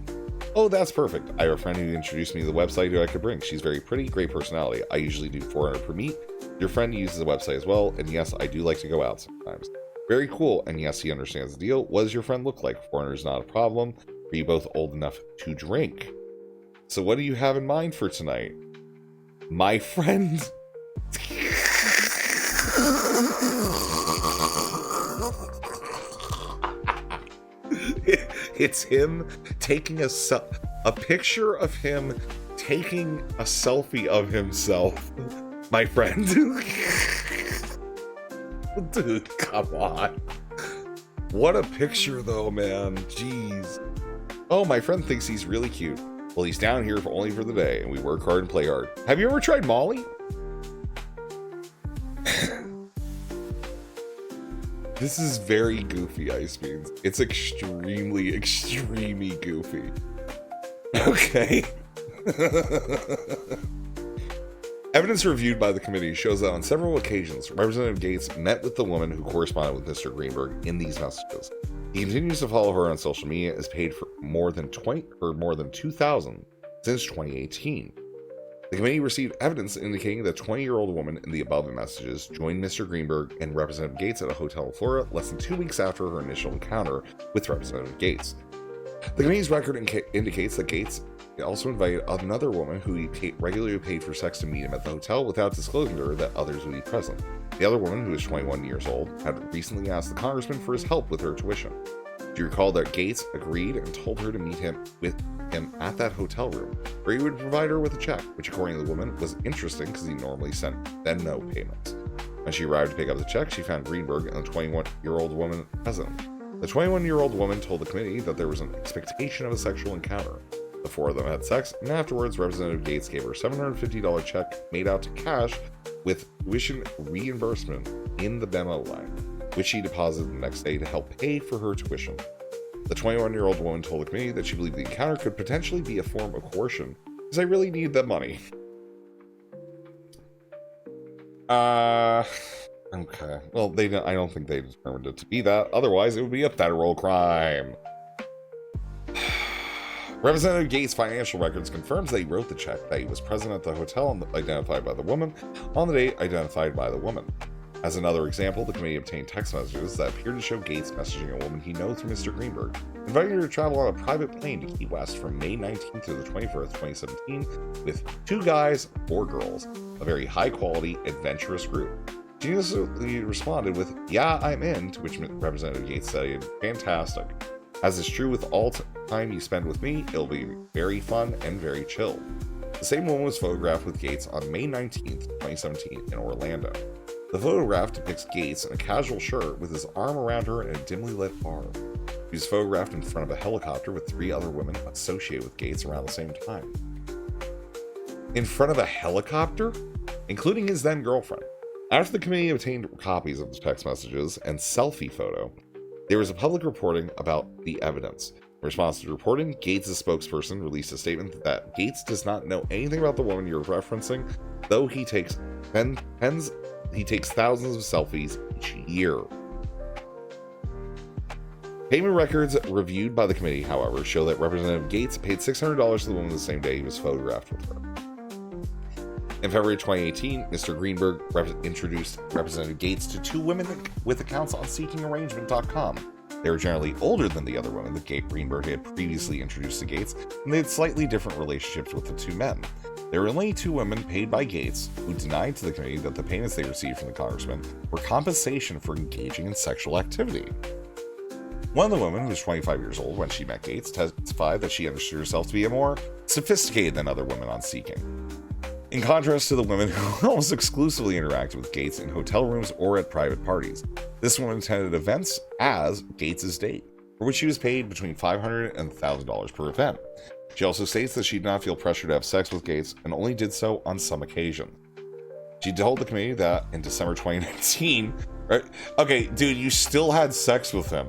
Speaker 1: "Oh, that's perfect. I have a friend who introduced me to the website who I could bring. She's very pretty, great personality. I usually do $400 per meet. Your friend uses the website as well, and yes, I do like to go out sometimes." "Very cool, and yes, he understands the deal. What does your friend look like? 400 is not a problem. Are you both old enough to drink? So what do you have in mind for tonight?" My friend... It's him taking a picture of him taking a selfie of himself. My friend. Dude, come on. What a picture though, man. Jeez. "Oh, my friend thinks he's really cute. Well, he's down here only for the day, and we work hard and play hard. Have you ever tried Molly?" This is very goofy, Ice Beans. It's extremely, extremely goofy. Okay. Evidence reviewed by the committee shows that on several occasions, Representative Gates met with the woman who corresponded with Mr. Greenberg in these messages. He continues to follow her on social media, is paid for more than $2,000 since 2018. The committee received evidence indicating that a 20-year-old woman in the above messages joined Mr. Greenberg and Representative Gates at a hotel in Florida less than 2 weeks after her initial encounter with Representative Gates. The committee's record indicates that Gates also invited another woman who he regularly paid for sex to meet him at the hotel without disclosing to her that others would be present. The other woman, who was 21 years old, had recently asked the congressman for his help with her tuition. She recalled that Gates agreed and told her to meet him at that hotel room, where he would provide her with a check, which according to the woman was interesting because he normally sent Venmo payments. When she arrived to pick up the check, she found Greenberg and the 21-year-old woman present. The 21-year-old woman told the committee that there was an expectation of a sexual encounter. The 4 of them had sex, and afterwards, Representative Gates gave her a $750 check made out to cash with tuition reimbursement in the Venmo line, which she deposited the next day to help pay for her tuition. The 21-year-old woman told the committee that she believed the encounter could potentially be a form of coercion, because I really need that money. Okay. Well, I don't think they determined it to be that. Otherwise, it would be a federal crime. Representative Gates' financial records confirms that he wrote the check, that he was present at the hotel identified by the woman on the date identified by the woman. As another example, the committee obtained text messages that appeared to show Gates messaging a woman he knows through Mr. Greenberg, inviting her to travel on a private plane to Key West from May 19th to the 21st, 2017, with 2 guys, 4 girls, a very high-quality, adventurous group. She instantly responded with, "Yeah, I'm in," to which Representative Gates said, "Fantastic. As is true with all time you spend with me, it'll be very fun and very chill." The same woman was photographed with Gates on May 19th, 2017 in Orlando. The photograph depicts Gates in a casual shirt with his arm around her in a dimly lit bar. He was photographed in front of a helicopter with 3 other women associated with Gates around the same time. In front of a helicopter? Including his then girlfriend. After the committee obtained copies of the text messages and selfie photo, there was a public reporting about the evidence. In response to the reporting, Gates' spokesperson released a statement that Gates does not know anything about the woman you're referencing, though he takes thousands of selfies each year. Payment records reviewed by the committee, however, show that Representative Gates paid $600 to the woman the same day he was photographed with her. In February 2018, Mr. Greenberg introduced Representative Gates to 2 women with accounts on seekingarrangement.com. They were generally older than the other women that Greenberg had previously introduced to Gates, and they had slightly different relationships with the 2 men. There were only 2 women paid by Gates, who denied to the committee that the payments they received from the congressman were compensation for engaging in sexual activity. One of the women, who was 25 years old when she met Gates, testified that she understood herself to be more sophisticated than other women on Seeking. In contrast to the women who almost exclusively interacted with Gates in hotel rooms or at private parties, this woman attended events as Gates' date, for which she was paid between $500 and $1,000 per event. She also states that she did not feel pressure to have sex with Gates and only did so on some occasion. She told the committee that in December 2019, right? Okay, dude, you still had sex with him.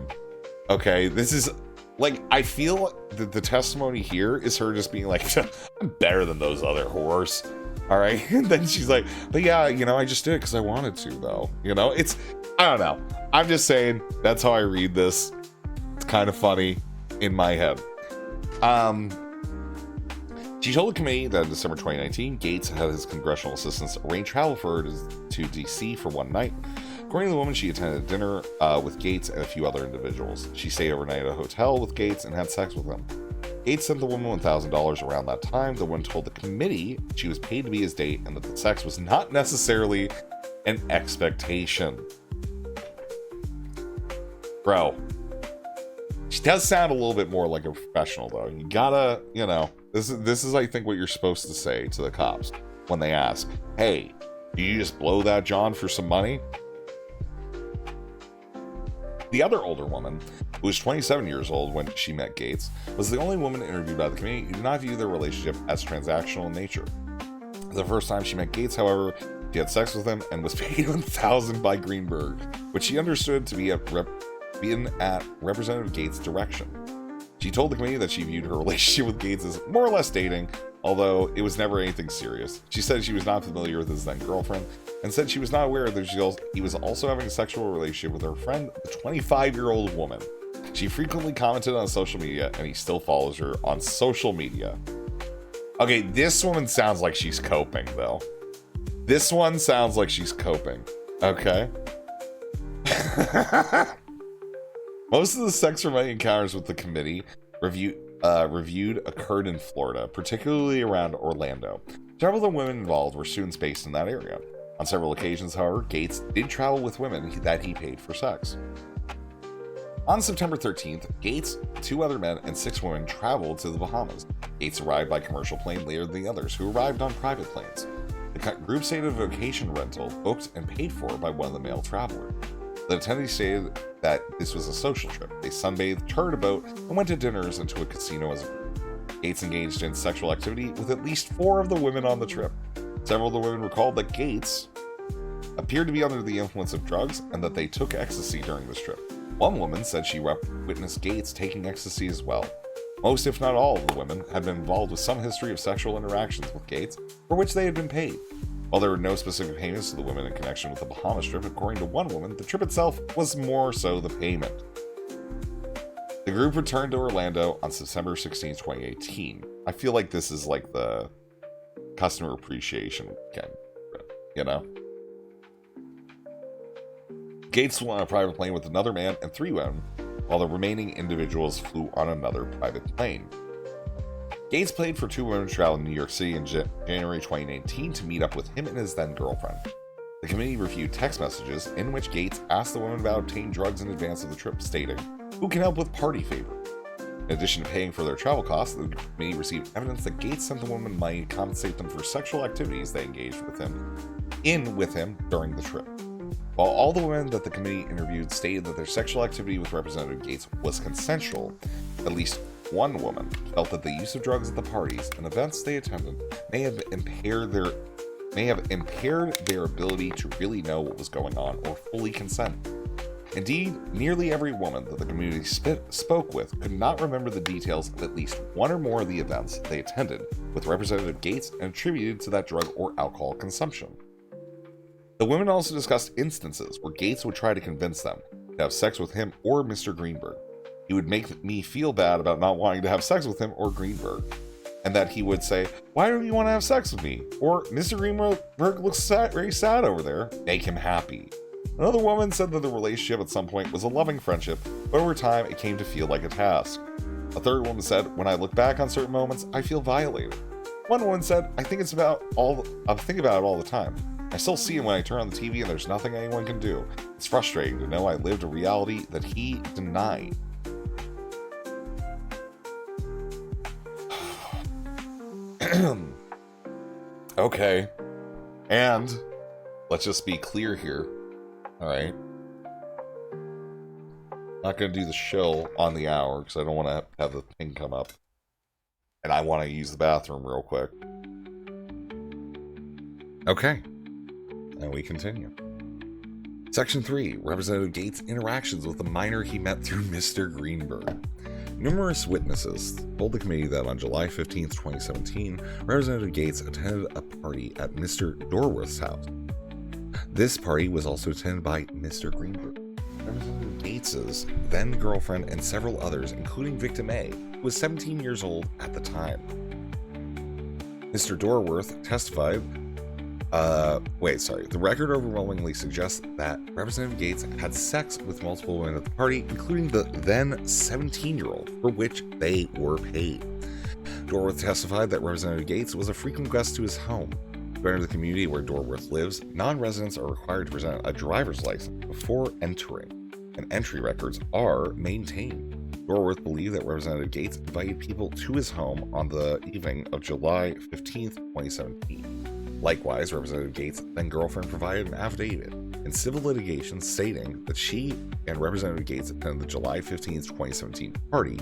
Speaker 1: Okay, this is like, I feel that the testimony here is her just being like, I'm better than those other whores. All right. And then she's like, but yeah, I just did it because I wanted to, though. It's, I don't know. I'm just saying that's how I read this. It's kind of funny in my head. She told the committee that in December 2019, Gates had his congressional assistants arrange travel for her to D.C. for one night. According to the woman, she attended dinner with Gates and a few other individuals. She stayed overnight at a hotel with Gates and had sex with him. Gates sent the woman $1,000 around that time. The woman told the committee she was paid to be his date and that the sex was not necessarily an expectation. Bro, she does sound a little bit more like a professional, though. You gotta, this is I think what you're supposed to say to the cops when they ask, hey, do you just blow that John for some money? The other older woman, who was 27 years old when she met Gates, was the only woman interviewed by the committee who did not view their relationship as transactional in nature. The first time she met Gates, however, she had sex with him and was paid $1,000 by Greenberg, which she understood to be at Representative Gates' direction. She told the committee that she viewed her relationship with Gates as more or less dating, although it was never anything serious. She said she was not familiar with his then girlfriend, and said she was not aware that he was also having a sexual relationship with her friend, the 25-year-old woman. She frequently commented on social media, and he still follows her on social media. Okay, this woman sounds like she's coping, though. This one sounds like she's coping. Okay. Most of the sex for money encounters with the committee reviewed occurred in Florida, particularly around Orlando. Several of the women involved were students based in that area. On several occasions, however, Gates did travel with women that he paid for sex. On September 13th, Gates, 2 other men, and 6 women traveled to the Bahamas. Gates arrived by commercial plane later than the others, who arrived on private planes. The group stayed at a vacation rental booked and paid for by one of the male travelers. The attendees stated that this was a social trip. They sunbathed, chartered a boat, and went to dinners and to a casino as a group. Gates engaged in sexual activity with at least 4 of the women on the trip. Several of the women recalled that Gates appeared to be under the influence of drugs and that they took ecstasy during this trip. One woman said she witnessed Gates taking ecstasy as well. Most, if not all, of the women had been involved with some history of sexual interactions with Gates, for which they had been paid. While there were no specific payments to the women in connection with the Bahamas trip, according to one woman, the trip itself was more so the payment. The group returned to Orlando on September 16, 2018. I feel like this is like the customer appreciation weekend, Gates flew on a private plane with another man and 3 women, while the remaining individuals flew on another private plane. Gates paid for 2 women to travel to New York City in January 2019 to meet up with him and his then-girlfriend. The committee reviewed text messages in which Gates asked the women about obtaining drugs in advance of the trip, stating, "Who can help with party favor?" In addition to paying for their travel costs, the committee received evidence that Gates sent the women money to compensate them for sexual activities they engaged with him during the trip. While all the women that the committee interviewed stated that their sexual activity with Representative Gates was consensual, at least one woman felt that the use of drugs at the parties and events they attended may have impaired their ability to really know what was going on or fully consent. Indeed, nearly every woman that the community spoke with could not remember the details of at least one or more of the events they attended with Representative Gates and attributed to that drug or alcohol consumption. The women also discussed instances where Gates would try to convince them to have sex with him or Mr. Greenberg. He would make me feel bad about not wanting to have sex with him or Greenberg, and that he would say, "Why don't you want to have sex with me?" Or, "Mr. Greenberg looks very sad over there. Make him happy." Another woman said that the relationship at some point was a loving friendship, but over time it came to feel like a task. A third woman said, "When I look back on certain moments, I feel violated." One woman said, I think about it all the time. I still see him when I turn on the TV and there's nothing anyone can do. It's frustrating to know I lived a reality that he denied." Okay. And let's just be clear here. Alright. Not going to do the show on the hour because I don't want to have the thing come up. And I want to use the bathroom real quick. Okay. And we continue. Section 3. Representative Gates' interactions with the minor he met through Mr. Greenberg. Numerous witnesses told the committee that on July 15, 2017, Representative Gates attended a party at Mr. Dorworth's house. This party was also attended by Mr. Greenberg, Representative Gates's then-girlfriend, and several others, including Victim A, who was 17 years old at the time. Mr. Dorworth testified the record overwhelmingly suggests that Representative Gates had sex with multiple women at the party, including the then 17-year-old, for which they were paid. Dorworth testified that Representative Gates was a frequent guest to his home. According to the community where Dorworth lives, non-residents are required to present a driver's license before entering, and entry records are maintained. Dorworth believed that Representative Gates invited people to his home on the evening of July 15, 2017. Likewise, Representative Gates' then-girlfriend provided an affidavit in civil litigation stating that she and Representative Gates attended the July 15, 2017 party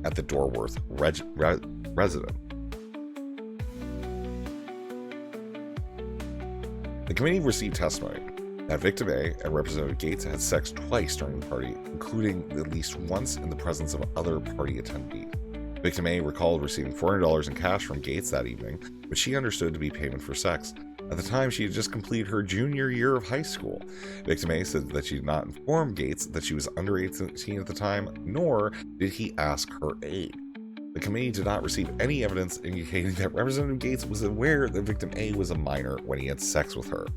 Speaker 1: at the Dorworth residence. The committee received testimony that Victim A and Representative Gates had sex twice during the party, including at least once in the presence of other party attendees. Victim A recalled receiving $400 in cash from Gates that evening, which she understood to be payment for sex. At the time, she had just completed her junior year of high school. Victim A said that she did not inform Gates that she was under 18 at the time, nor did he ask her aid. The committee did not receive any evidence indicating that Representative Gates was aware that Victim A was a minor when he had sex with her.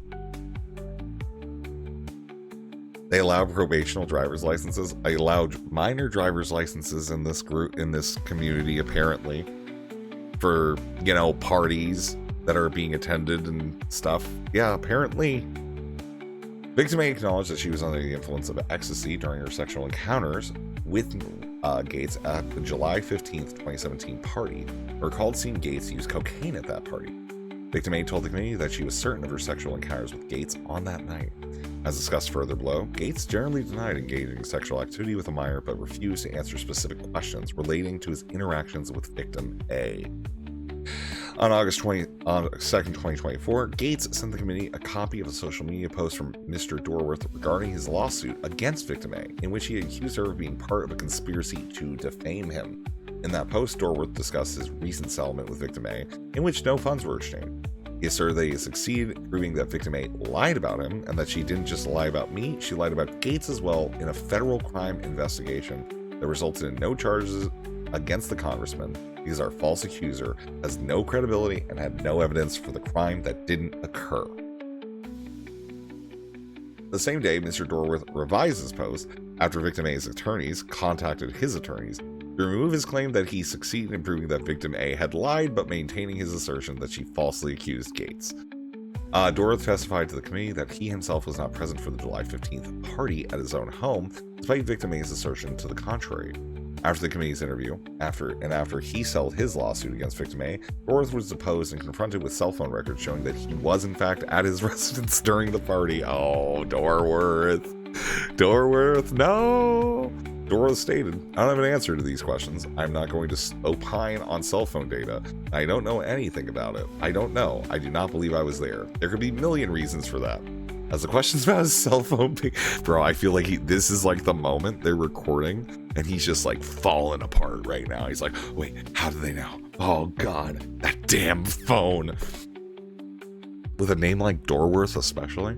Speaker 1: They allowed probational driver's licenses. I allowed minor driver's licenses in this community, apparently, for, parties that are being attended and stuff. Yeah, apparently. Victim A acknowledged that she was under the influence of ecstasy during her sexual encounters with Gates at the July 15th, 2017 party, or recalled seeing Gates use cocaine at that party. Victim A told the committee that she was certain of her sexual encounters with Gates on that night. As discussed further below, Gates generally denied engaging in sexual activity with a minor, but refused to answer specific questions relating to his interactions with Victim A. On August 2nd, 2024, Gates sent the committee a copy of a social media post from Mr. Dorworth regarding his lawsuit against Victim A, in which he accused her of being part of a conspiracy to defame him. In that post, Dorworth discussed his recent settlement with Victim A, in which no funds were exchanged. He asserted that he succeeded, proving that Victim A lied about him, and that she didn't just lie about me, she lied about Gates as well in a federal crime investigation that resulted in no charges against the congressman because our false accuser has no credibility and had no evidence for the crime that didn't occur. The same day, Mr. Dorworth revised his post after Victim A's attorneys contacted his attorneys to remove his claim that he succeeded in proving that Victim A had lied, but maintaining his assertion that she falsely accused GAETZ. Dorworth testified to the committee that he himself was not present for the July 15th party at his own home, despite Victim A's assertion to the contrary. After the committee's interview, after he settled his lawsuit against Victim A, Dorworth was deposed and confronted with cell phone records showing that he was in fact at his residence during the party. Oh, Dorworth. Dorworth, no! Dorworth stated, I don't have an answer to these questions. I'm not going to opine on cell phone data. I don't know anything about it. I don't know. I do not believe I was there. There could be a million reasons for that. As the questions about his cell phone, bro, I feel like this is like the moment they're recording and he's just like falling apart right now. He's like, wait, how do they know? Oh God, that damn phone. With a name like Dorworth especially.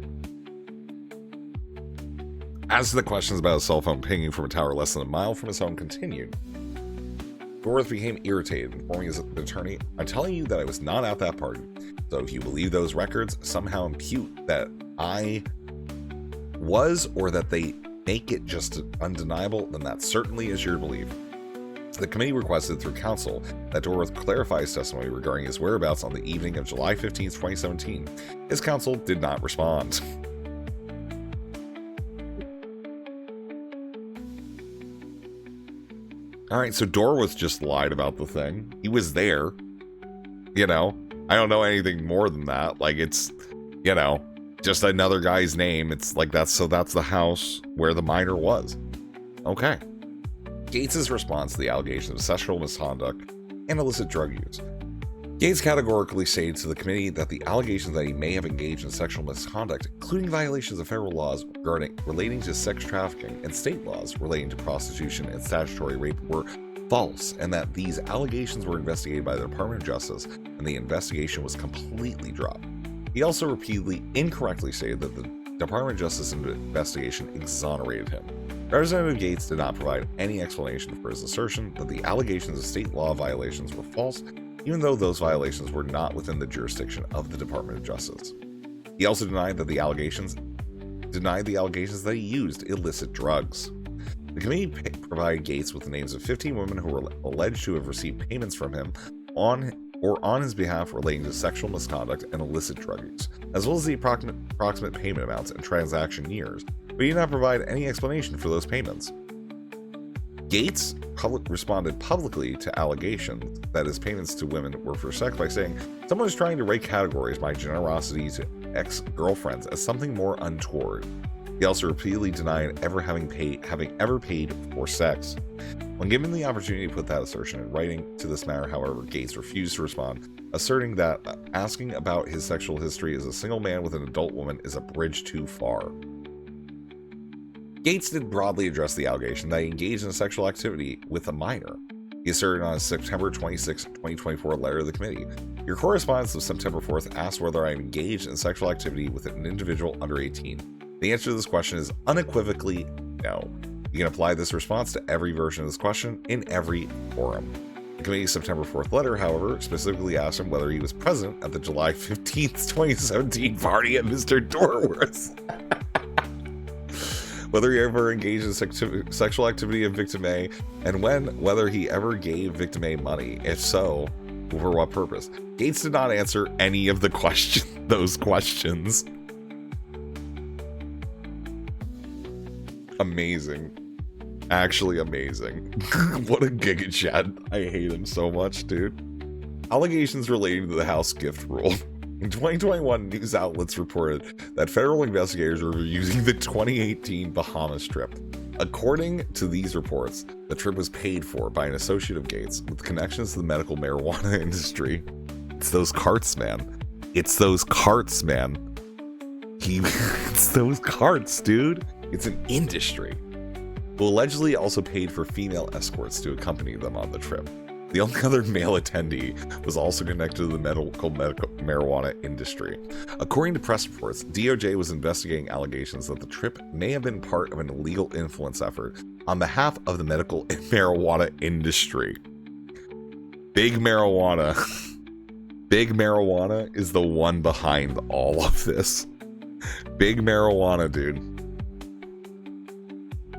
Speaker 1: As the questions about his cell phone pinging from a tower less than a mile from his home continued, Dorworth became irritated, informing his attorney, I'm telling you that I was not at that party. So if you believe those records somehow impute that I was, or that they make it just undeniable, then that certainly is your belief. The committee requested through counsel that Dorworth clarify his testimony regarding his whereabouts on the evening of July 15, 2017. His counsel did not respond. Alright, so Dorworth just lied about the thing. He was there. You know, I don't know anything more than that. Like, it's, you know, just another guy's name. It's like that's the house where the minor was. Okay. GAETZ's response to the allegations of sexual misconduct and illicit drug use. GAETZ categorically stated to the committee that the allegations that he may have engaged in sexual misconduct, including violations of federal laws relating to sex trafficking and state laws relating to prostitution and statutory rape, were false, and that these allegations were investigated by the Department of Justice and the investigation was completely dropped. He also repeatedly incorrectly stated that the Department of Justice investigation exonerated him. Representative GAETZ did not provide any explanation for his assertion that the allegations of state law violations were false, even though those violations were not within the jurisdiction of the Department of Justice. He also denied the allegations that he used illicit drugs. The committee provided GAETZ with the names of 15 women who were alleged to have received payments from him on his behalf relating to sexual misconduct and illicit drug use, as well as the approximate payment amounts and transaction years, but he did not provide any explanation for those payments. GAETZ responded publicly to allegations that his payments to women were for sex by saying, someone is trying to recategorize my generosity to ex-girlfriends as something more untoward. He also repeatedly denied having ever paid for sex. When given the opportunity to put that assertion in writing to this matter, however, GAETZ refused to respond, asserting that asking about his sexual history as a single man with an adult woman is a bridge too far. GAETZ did broadly address the allegation that he engaged in sexual activity with a minor. He asserted on his September 26, 2024 letter to the committee, your correspondence of September 4th asked whether I am engaged in sexual activity with an individual under 18. The answer to this question is unequivocally no. You can apply this response to every version of this question in every forum. The committee's September 4th letter, however, specifically asked him whether he was present at the July 15th, 2017 party at Mr. Dorworth's. Whether he ever engaged in sexual activity of Victim A, and whether he ever gave Victim A money. If so, for what purpose? GAETZ did not answer any of those questions. Amazing. Actually amazing. What a giga chat. I hate him so much, dude. Allegations relating to the House gift rule. In 2021, news outlets reported that federal investigators were using the 2018 Bahamas trip. According to these reports, the trip was paid for by an associate of GAETZ with connections to the medical marijuana industry. It's those carts, man. It's those carts, man. It's those carts, dude. It's an industry. Who allegedly also paid for female escorts to accompany them on the trip. The only other male attendee was also connected to the medical marijuana industry. According to press reports, DOJ was investigating allegations that the trip may have been part of an illegal influence effort on behalf of the medical marijuana industry. Big marijuana. Big marijuana is the one behind all of this. Big marijuana, dude.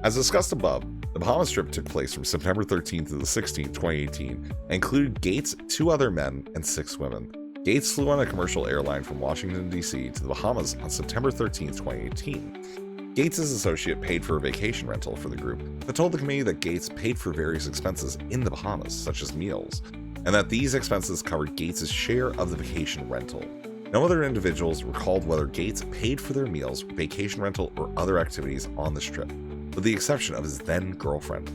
Speaker 1: As discussed above, the Bahamas trip took place from September 13th to the 16th, 2018, and included GAETZ, 2 other men, and 6 women. GAETZ flew on a commercial airline from Washington, D.C. to the Bahamas on September 13th, 2018. GAETZ's associate paid for a vacation rental for the group, but told the committee that GAETZ paid for various expenses in the Bahamas, such as meals, and that these expenses covered GAETZ's share of the vacation rental. No other individuals recalled whether GAETZ paid for their meals, vacation rental, or other activities on this trip, with the exception of his then-girlfriend.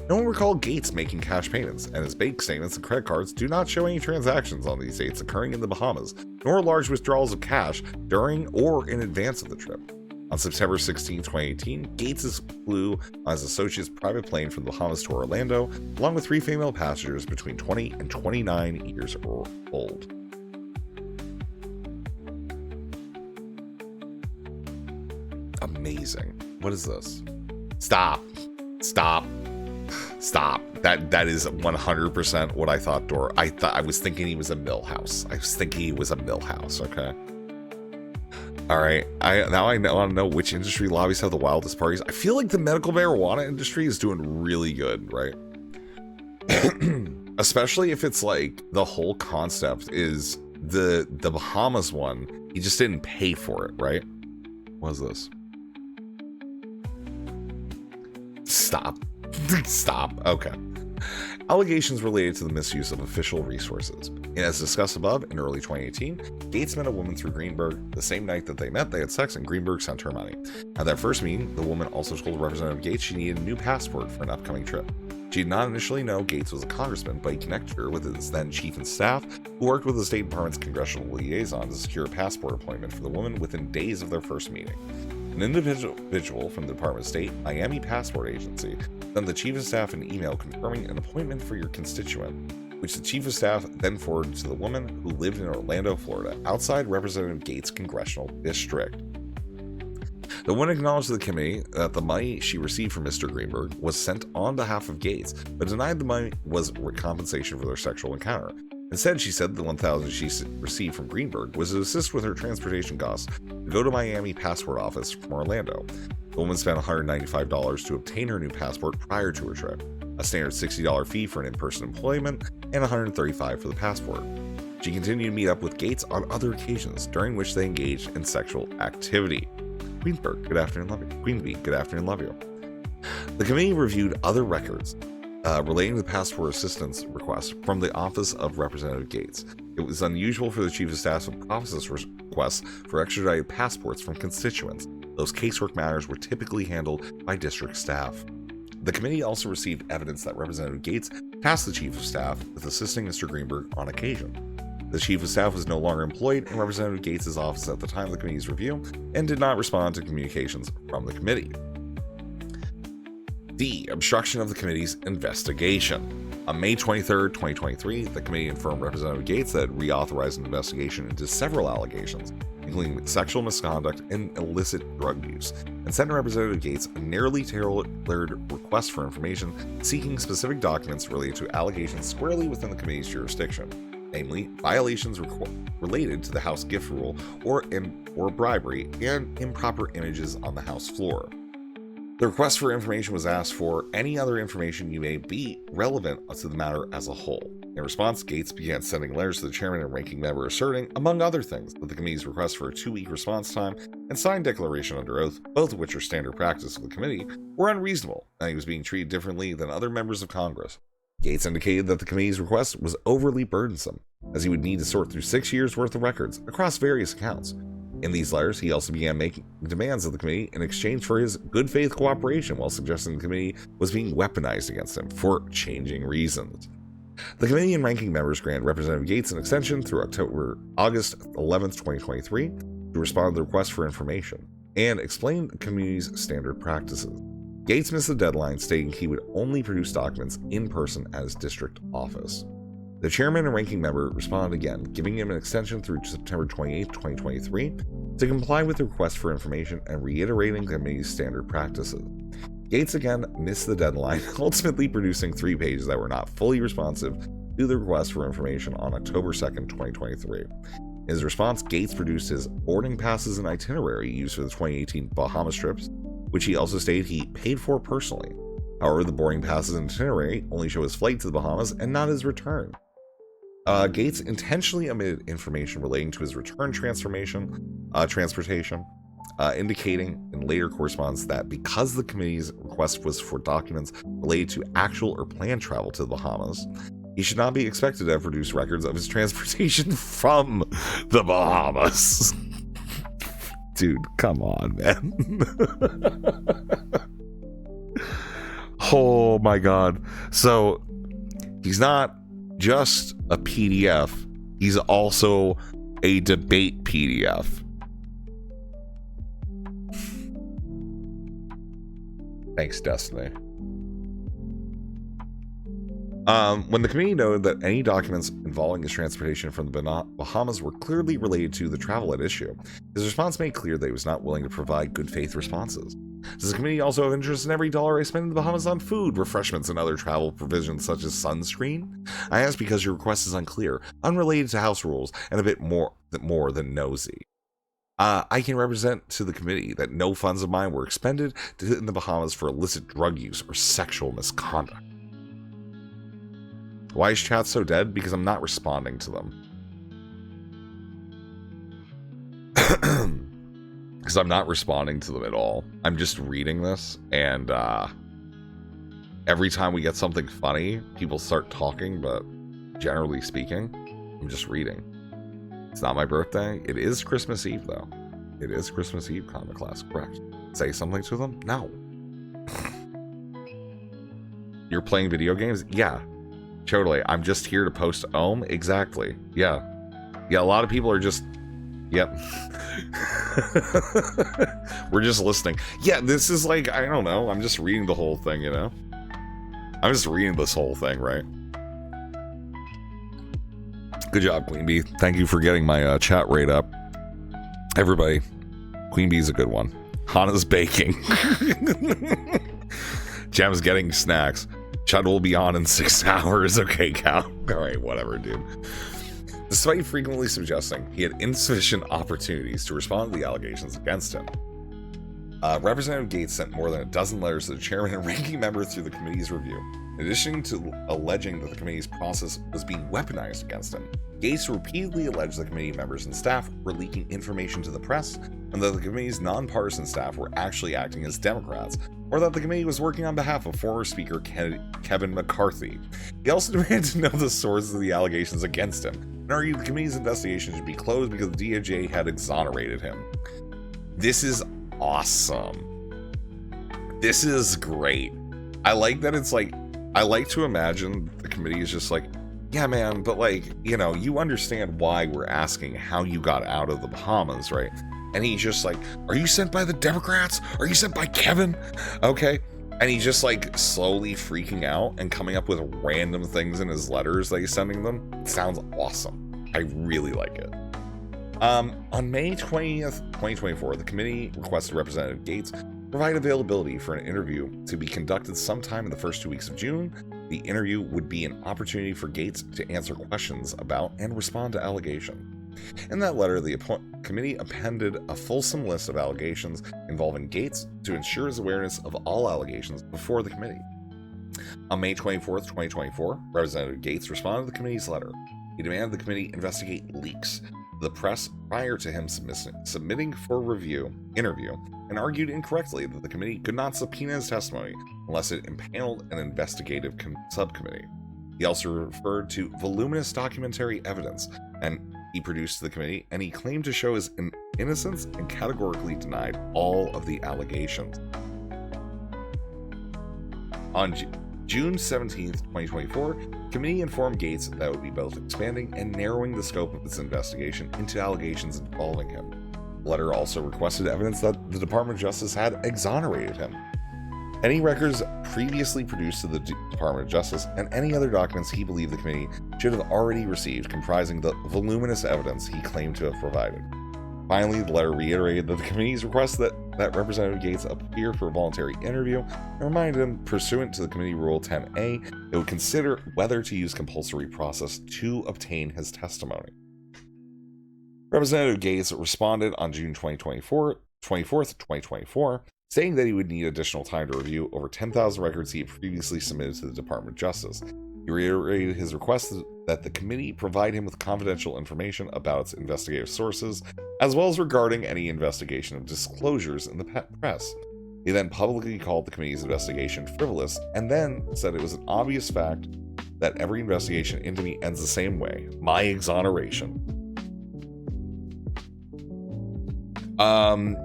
Speaker 1: No one recalled GAETZ making cash payments, and his bank statements and credit cards do not show any transactions on these dates occurring in the Bahamas, nor large withdrawals of cash during or in advance of the trip. On September 16, 2018, GAETZ flew on his associate's private plane from the Bahamas to Orlando, along with 3 female passengers between 20 and 29 years old. Amazing. What is this? Stop. That is 100% what I thought, Dor. I was thinking he was a millhouse. Okay. All right. I want to know which industry lobbies have the wildest parties. I feel like the medical marijuana industry is doing really good, right? Especially if it's like the whole concept is the Bahamas one. He just didn't pay for it, right? What is this? Stop. Okay. Allegations related to the misuse of official resources. And as discussed above, in early 2018, GAETZ met a woman through Greenberg. The same night that they met, they had sex, and Greenberg sent her money. At that first meeting, the woman also told Representative GAETZ she needed a new passport for an upcoming trip. She did not initially know GAETZ was a congressman, but he connected her with his then chief of staff, who worked with the State Department's congressional liaison to secure a passport appointment for the woman within days of their first meeting. An individual from the Department of State, Miami Passport Agency, sent the Chief of Staff an email confirming an appointment for your constituent, which the Chief of Staff then forwarded to the woman who lived in Orlando, Florida, outside Representative GAETZ's congressional district. The woman acknowledged to the committee that the money she received from Mr. Greenberg was sent on behalf of GAETZ, but denied the money was compensation for their sexual encounter. Instead, she said the $1,000 she received from Greenberg was to assist with her transportation costs to go to Miami passport office from Orlando. The woman spent $195 to obtain her new passport prior to her trip, a standard $60 fee for an in-person employment, and $135 for the passport. She continued to meet up with GAETZ on other occasions, during which they engaged in sexual activity. Queenberg, good afternoon, love you. Queenbee, good afternoon, love you. The committee reviewed other records relating to the passport assistance request from the Office of Representative GAETZ. It was unusual for the Chief of Staff to process requests for extradited passports from constituents. Those casework matters were typically handled by district staff. The committee also received evidence that Representative GAETZ tasked the Chief of Staff with assisting Mr. Greenberg on occasion. The Chief of Staff was no longer employed in Representative GAETZ's office at the time of the committee's review and did not respond to communications from the committee. D. Obstruction of the committee's investigation. On May 23, 2023, the committee informed Representative GAETZ that it reauthorized an investigation into several allegations, including sexual misconduct and illicit drug use, and sent Representative GAETZ a narrowly tailored request for information seeking specific documents related to allegations squarely within the committee's jurisdiction, namely violations related to the House gift rule or bribery and improper images on the House floor. The request for information was asked for any other information you may be relevant to the matter as a whole. In response, GAETZ began sending letters to the chairman and ranking member asserting, among other things, that the committee's request for a 2-week response time and signed declaration under oath, both of which are standard practice of the committee, were unreasonable, and he was being treated differently than other members of Congress. GAETZ indicated that the committee's request was overly burdensome, as he would need to sort through 6 years' worth of records across various accounts. In these letters, he also began making demands of the committee in exchange for his good faith cooperation, while suggesting the committee was being weaponized against him for changing reasons. The committee and ranking members granted Representative GAETZ an extension through August 11, 2023 to respond to the request for information and explain the committee's standard practices. GAETZ missed the deadline, stating he would only produce documents in person at his district office. The chairman and ranking member responded again, giving him an extension through September 28, 2023 to comply with the request for information and reiterating the committee's standard practices. GAETZ again missed the deadline, ultimately producing 3 pages that were not fully responsive to the request for information on October 2, 2023. In his response, Gates produced his boarding passes and itinerary used for the 2018 Bahamas trips, which he also stated he paid for personally. However, the boarding passes and itinerary only show his flight to the Bahamas and not his return. Gates intentionally omitted information relating to his return transportation, indicating in later correspondence that because the committee's request was for documents related to actual or planned travel to the Bahamas, he should not be expected to have produced records of his transportation from the Bahamas. Dude, come on, man. Oh my god. So, he's not just a PDF, he's also a debate PDF. Thanks, Destiny. When the committee noted that any documents involving his transportation from the Bahamas were clearly related to the travel at issue, his response made clear that he was not willing to provide good faith responses. Does the committee also have interest in every dollar I spend in the Bahamas on food, refreshments, and other travel provisions such as sunscreen? I ask because your request is unclear, unrelated to house rules, and a bit more than nosy. I can represent to the committee that no funds of mine were expended in the Bahamas for illicit drug use or sexual misconduct. Why is chat so dead? Because I'm not responding to them. Because I'm not responding to them at all. I'm just reading this, and every time we get something funny, people start talking, but generally speaking, I'm just reading. It's not my birthday. It is Christmas Eve, though. It is Christmas Eve, Comic Class, correct. Say something to them? No. You're playing video games? Yeah. Totally. I'm just here to post Ohm. Exactly. Yeah. Yeah, a lot of people are just... Yep. We're just listening. Yeah, this is like, I don't know. I'm just reading the whole thing, you know? I'm just reading this whole thing, right? Good job, Queen Bee. Thank you for getting my chat rate up. Everybody, Queen Bee's a good one. Hana's baking. Gem's getting snacks. Chud will be on in 6 hours. Okay, Cal. Alright, whatever, dude. Despite frequently suggesting he had insufficient opportunities to respond to the allegations against him, Representative Gates sent more than a dozen letters to the chairman and ranking member through the committee's review. In addition to alleging that the committee's process was being weaponized against him, Gates repeatedly alleged the committee members and staff were leaking information to the press, and that the committee's nonpartisan staff were actually acting as Democrats, or that the committee was working on behalf of former Speaker Kevin McCarthy. He also demanded to know the sources of the allegations against him, and argued the committee's investigation should be closed because the DOJ had exonerated him. This is awesome. This is great. I like that it's like, I like to imagine the committee is just like, yeah, man, but like, you know, you understand why we're asking how you got out of the Bahamas, right? And he's just like, are you sent by the Democrats? Are you sent by Kevin? Okay. And he's just like slowly freaking out and coming up with random things in his letters that he's sending them. It sounds awesome. I really like it. On May 20th, 2024, the committee requested Representative Gates provide availability for an interview to be conducted sometime in the first 2 weeks of June. The interview would be an opportunity for Gates to answer questions about and respond to allegations. In that letter, the committee appended a fulsome list of allegations involving Gates to ensure his awareness of all allegations before the committee. On May 24th, 2024, Representative Gates responded to the committee's letter. He demanded the committee investigate leaks to the press prior to him submitting for interview, and argued incorrectly that the committee could not subpoena his testimony unless it impaneled an investigative subcommittee. He also referred to voluminous documentary evidence and he produced to the committee, and he claimed to show his innocence and categorically denied all of the allegations. On June 17th, 2024, the committee informed Gates that it would be both expanding and narrowing the scope of its investigation into allegations involving him. The letter also requested evidence that the Department of Justice had exonerated him. Any records previously produced to the Department of Justice and any other documents he believed the committee should have already received comprising the voluminous evidence he claimed to have provided. Finally, the letter reiterated that the committee's request that Representative Gates appear for a voluntary interview and reminded him, pursuant to the committee rule 10A, it would consider whether to use compulsory process to obtain his testimony. Representative Gates responded on June 24th, 2024, saying that he would need additional time to review over 10,000 records he had previously submitted to the Department of Justice. He reiterated his request that the committee provide him with confidential information about its investigative sources, as well as regarding any investigation of disclosures in the press. He then publicly called the committee's investigation frivolous, and then said it was an obvious fact that every investigation into me ends the same way: my exoneration.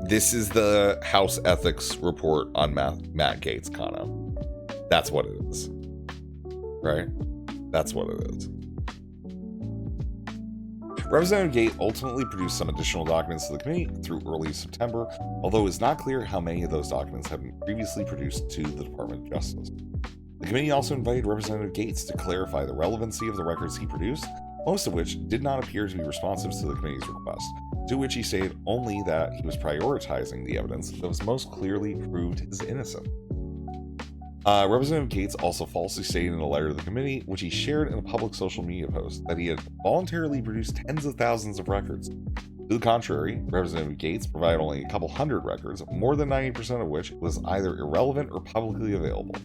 Speaker 1: This is the House Ethics report on Matt Gaetz, Kano. That's what it is. Right? That's what it is. Representative Gaetz ultimately produced some additional documents to the committee through early September, although it is not clear how many of those documents have been previously produced to the Department of Justice. The committee also invited Representative Gaetz to clarify the relevancy of the records he produced, most of which did not appear to be responsive to the committee's request, to which he stated only that he was prioritizing the evidence that was most clearly proved his innocence. Representative Gaetz also falsely stated in a letter to the committee, which he shared in a public social media post, that he had voluntarily produced tens of thousands of records. To the contrary, Representative Gaetz provided only a couple hundred records, more than 90% of which was either irrelevant or publicly available.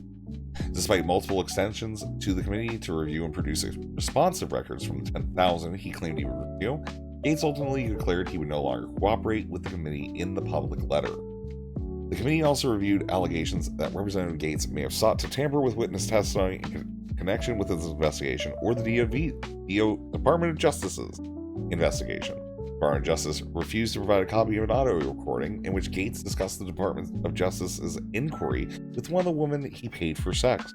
Speaker 1: Despite multiple extensions to the committee to review and produce responsive records from the 10,000 he claimed he would review, Gaetz ultimately declared he would no longer cooperate with the committee in the public letter. The committee also reviewed allegations that Representative Gaetz may have sought to tamper with witness testimony in connection with his investigation or the Department of Justice's investigation. The Department of Justice refused to provide a copy of an audio recording in which Gaetz discussed the Department of Justice's inquiry with one of the women he paid for sex.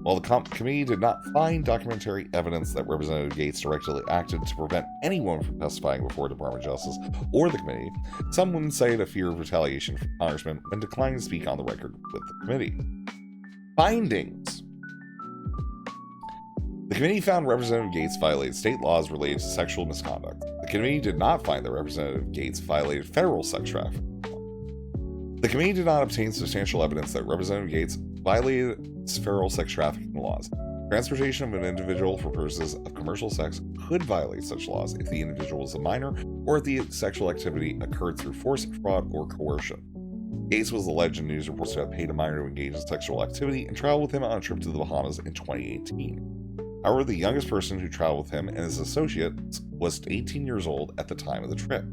Speaker 1: While the committee did not find documentary evidence that Representative Gaetz directly acted to prevent anyone from testifying before the Department of Justice or the committee, some women cited a fear of retaliation from Congressman when declining to speak on the record with the committee. Findings. The committee found Representative Gaetz violated state laws related to sexual misconduct. The committee did not find that Representative Gaetz violated federal sex trafficking law. The committee did not obtain substantial evidence that Representative Gaetz violated federal sex trafficking laws. Transportation of an individual for purposes of commercial sex could violate such laws if the individual is a minor or if the sexual activity occurred through force, fraud, or coercion. Gaetz was alleged in news reports to have paid a minor to engage in sexual activity and traveled with him on a trip to the Bahamas in 2018. However, the youngest person who traveled with him and his associates was 18 years old at the time of the trip.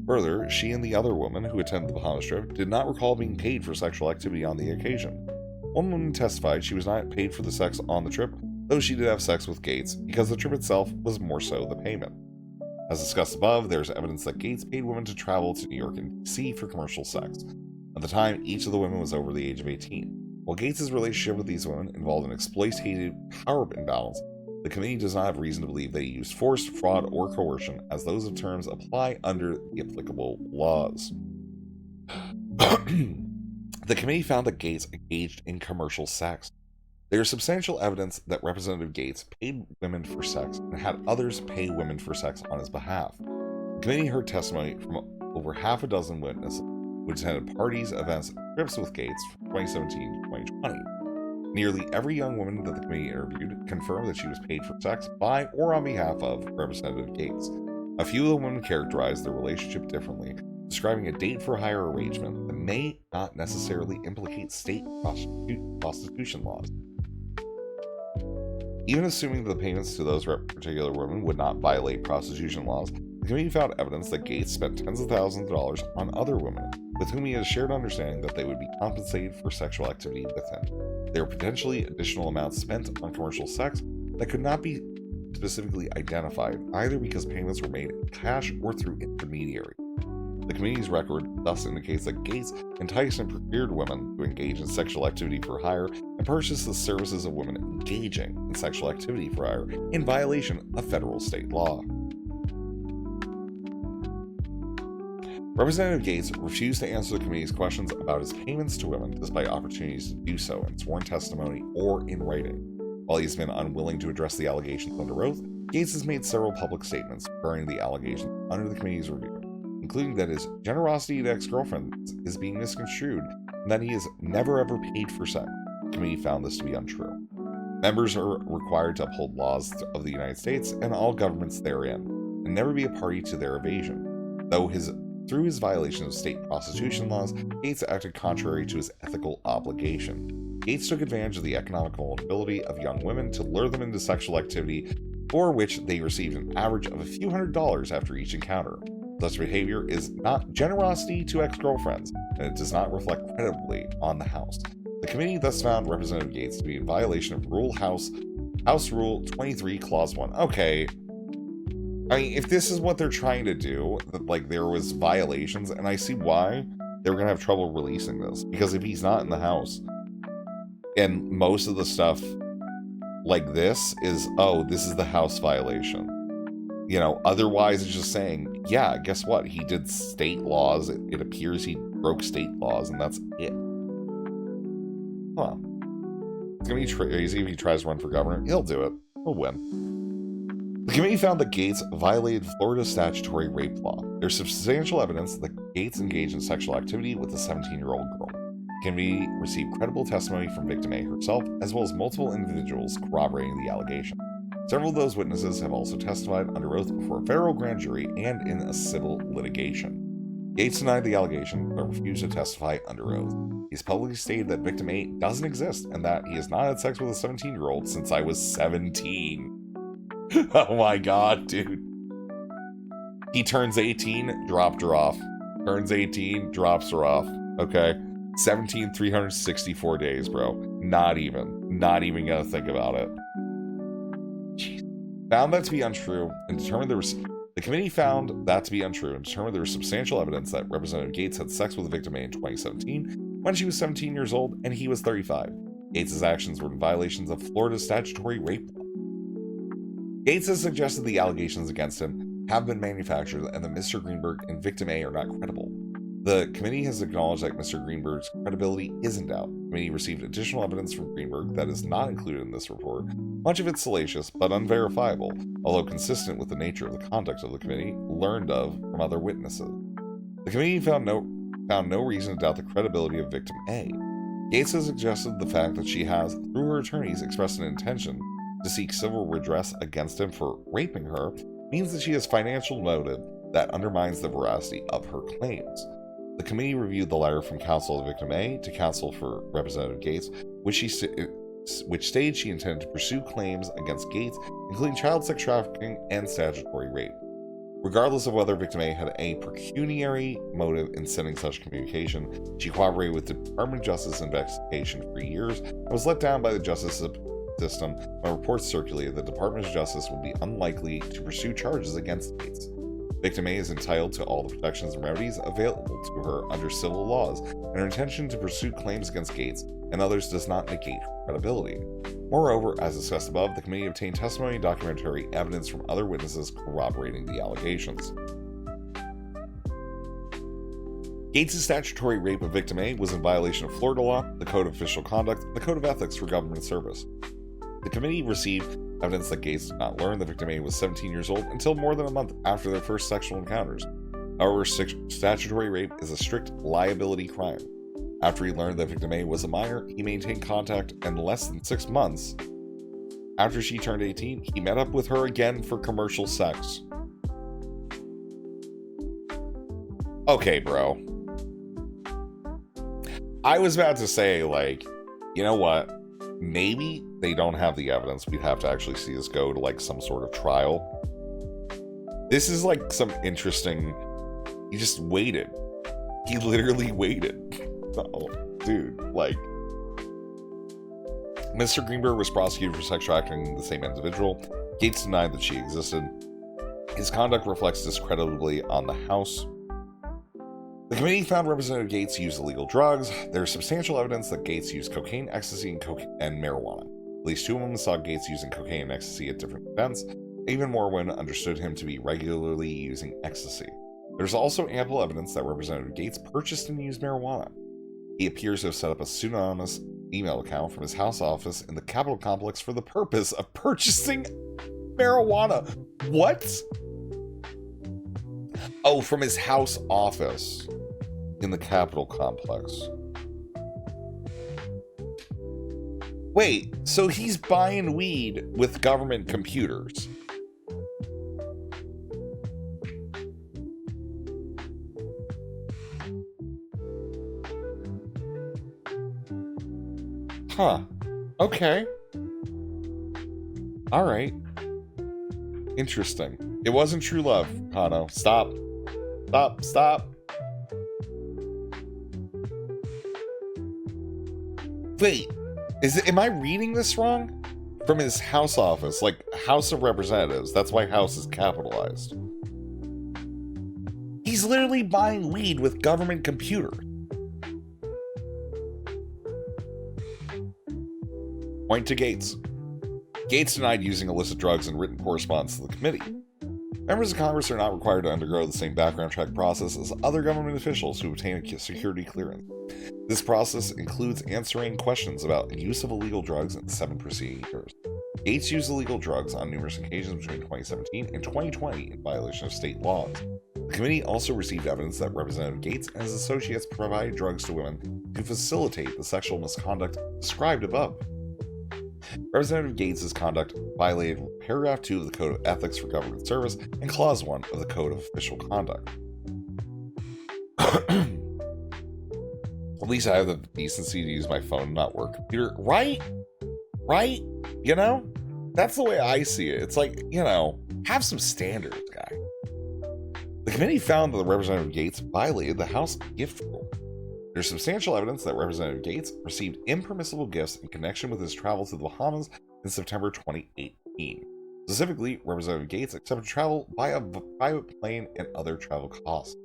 Speaker 1: Further, she and the other woman who attended the Bahamas trip did not recall being paid for sexual activity on the occasion. One woman testified she was not paid for the sex on the trip, though she did have sex with Gaetz because the trip itself was more so the payment. As discussed above, there is evidence that Gaetz paid women to travel to New York and D.C. for commercial sex. At the time, each of the women was over the age of 18. While Gaetz' relationship with these women involved an exploitative power imbalance, the committee does not have reason to believe that he used force, fraud, or coercion, as those terms apply under the applicable laws. The committee found that Gaetz engaged in commercial sex. There is substantial evidence that Representative Gaetz paid women for sex and had others pay women for sex on his behalf. The committee heard testimony from over half a dozen witnesses who attended parties, events, and trips with Gaetz from 2017 to 2020. Nearly every young woman that the committee interviewed confirmed that she was paid for sex by or on behalf of Representative Gaetz. A few of the women characterized their relationship differently, describing a date-for-hire arrangement that may not necessarily implicate state prostitution laws. Even assuming that the payments to those particular women would not violate prostitution laws, the committee found evidence that Gaetz spent tens of thousands of dollars on other women, with whom he had a shared understanding that they would be compensated for sexual activity with him. There were potentially additional amounts spent on commercial sex that could not be specifically identified, either because payments were made in cash or through intermediary. The committee's record thus indicates that Gaetz enticed and procured women to engage in sexual activity for hire and purchased the services of women engaging in sexual activity for hire in violation of federal state law. Representative Gaetz refused to answer the committee's questions about his payments to women despite opportunities to do so in sworn testimony or in writing. While he's been unwilling to address the allegations under oath, Gaetz has made several public statements regarding the allegations under the committee's review, including that his generosity to ex-girlfriends is being misconstrued and that he has never ever paid for sex. The committee found this to be untrue. Members are required to uphold laws of the United States and all governments therein. and never be a party to their evasion. Through his violation of state prostitution laws, Gates acted contrary to his ethical obligation. Gates took advantage of the economic vulnerability of young women to lure them into sexual activity, for which they received an average of a few $100s after each encounter. Such behavior is not generosity to ex-girlfriends, and it does not reflect creditably on the House. The committee thus found Representative Gates to be in violation of House Rule 23, Clause 1. Okay. I mean, if this is what they're trying to do, like there was violations, and I see why they were going to have trouble releasing this. Because if he's not in the House, and most of the stuff like this is, oh, this is the House violation. You know, otherwise it's just saying, yeah, guess what? He did state laws. It appears he broke state laws, and that's it. Huh. It's going to be crazy if he tries to run for governor. He'll do it. He'll win. The committee found that Gates violated Florida's statutory rape law. There's substantial evidence that Gates engaged in sexual activity with a 17-year-old girl. The committee received credible testimony from victim A herself, as well as multiple individuals corroborating the allegation. Several of those witnesses have also testified under oath before a federal grand jury and in a civil litigation. Gates denied the allegation, but refused to testify under oath. He's publicly stated that victim A doesn't exist and that he has not had sex with a 17-year-old since I was 17. Oh my god, dude. He turns 18, dropped her off. Turns 18, drops her off. Okay? 17, 364 days, bro. Not even gonna think about it. Jeez. Found that to be untrue and determined the committee found that to be untrue and determined there was substantial evidence that Representative Gates had sex with the victim A in 2017 when she was 17 years old and he was 35. Gates' actions were in violations of Florida's statutory rape law. Gates has suggested the allegations against him have been manufactured and that Mr. Greenberg and victim A are not credible. The committee has acknowledged that Mr. Greenberg's credibility is in doubt. The committee received additional evidence from Greenberg that is not included in this report. Much of it salacious, but unverifiable, although consistent with the nature of the conduct of the committee, learned of from other witnesses. The committee found no reason to doubt the credibility of victim A. Gates has suggested the fact that she has, through her attorneys, expressed an intention to seek civil redress against him for raping her means that she has financial motive that undermines the veracity of her claims. The committee reviewed the letter from counsel of victim A to counsel for Representative Gates, which stated she intended to pursue claims against Gates, including child sex trafficking and statutory rape. Regardless of whether victim A had a pecuniary motive in sending such communication, she cooperated with the Department of Justice investigation for years and was let down by the justice system when reports circulated that the Department of Justice would be unlikely to pursue charges against Gates. Victim A is entitled to all the protections and remedies available to her under civil laws, and her intention to pursue claims against Gates and others does not negate her credibility. Moreover, as discussed above, the committee obtained testimony and documentary evidence from other witnesses corroborating the allegations. Gates' statutory rape of victim A was in violation of Florida law, the Code of Official Conduct, and the Code of Ethics for Government Service. The committee received evidence that Gates did not learn that victim A was 17 years old until more than a month after their first sexual encounters. However, statutory rape is a strict liability crime. After he learned that victim A was a minor, he maintained contact, and less than 6 months after she turned 18, he met up with her again for commercial sex. Okay, bro. I was about to say, like, you know what? Maybe they don't have the evidence. We'd have to actually see this go to, like, some sort of trial. This is, like, some interesting... He just waited. He literally waited. Oh, dude, like... Mr. Greenberg was prosecuted for sex trafficking the same individual. Gates denied that she existed. His conduct reflects discreditably on the House. The committee found Representative Gates used illegal drugs. There is substantial evidence that Gates used cocaine, ecstasy, and marijuana. At least 2 women saw Gates using cocaine and ecstasy at different events. Even more women understood him to be regularly using ecstasy. There's also ample evidence that Representative Gates purchased and used marijuana. He appears to have set up a pseudonymous email account from his house office in the Capitol complex for the purpose of purchasing marijuana. What? Oh, from his house office in the Capitol complex. Wait, so he's buying weed with government computers? Huh. Okay. All right. Interesting. It wasn't true love, Hano. Stop. Stop. Stop. Wait. Am I reading this wrong? From his House office, like House of Representatives. That's why House is capitalized. He's literally buying weed with government computer. Point to GAETZ. GAETZ denied using illicit drugs in written correspondence to the committee. Members of Congress are not required to undergo the same background check process as other government officials who obtain a security clearance. This process includes answering questions about use of illegal drugs in 7 preceding years. GAETZ used illegal drugs on numerous occasions between 2017 and 2020 in violation of state laws. The committee also received evidence that Representative GAETZ and his associates provided drugs to women to facilitate the sexual misconduct described above. Representative GAETZ' conduct violated Paragraph 2 of the Code of Ethics for Government Service and Clause 1 of the Code of Official Conduct. At least I have the decency to use my phone and not work computer. Right? Right? You know? That's the way I see it. It's like, you know, have some standards, guy. The committee found that the Representative GAETZ violated the House gift rule. There's substantial evidence that Representative GAETZ received impermissible gifts in connection with his travel to the Bahamas in September 2018. Specifically, Representative GAETZ accepted travel by a private plane and other travel costs.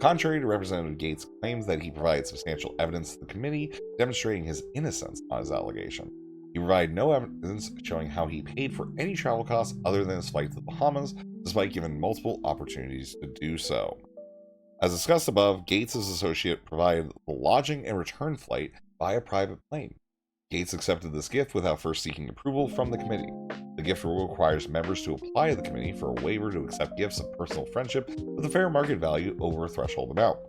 Speaker 1: Contrary to Representative GAETZ' claims that he provided substantial evidence to the committee demonstrating his innocence on his allegation, he provided no evidence showing how he paid for any travel costs other than his flight to the Bahamas, despite given multiple opportunities to do so. As discussed above, GAETZ' associate provided the lodging and return flight by a private plane. GAETZ accepted this gift without first seeking approval from the committee. The gift rule requires members to apply to the committee for a waiver to accept gifts of personal friendship with a fair market value over a threshold amount.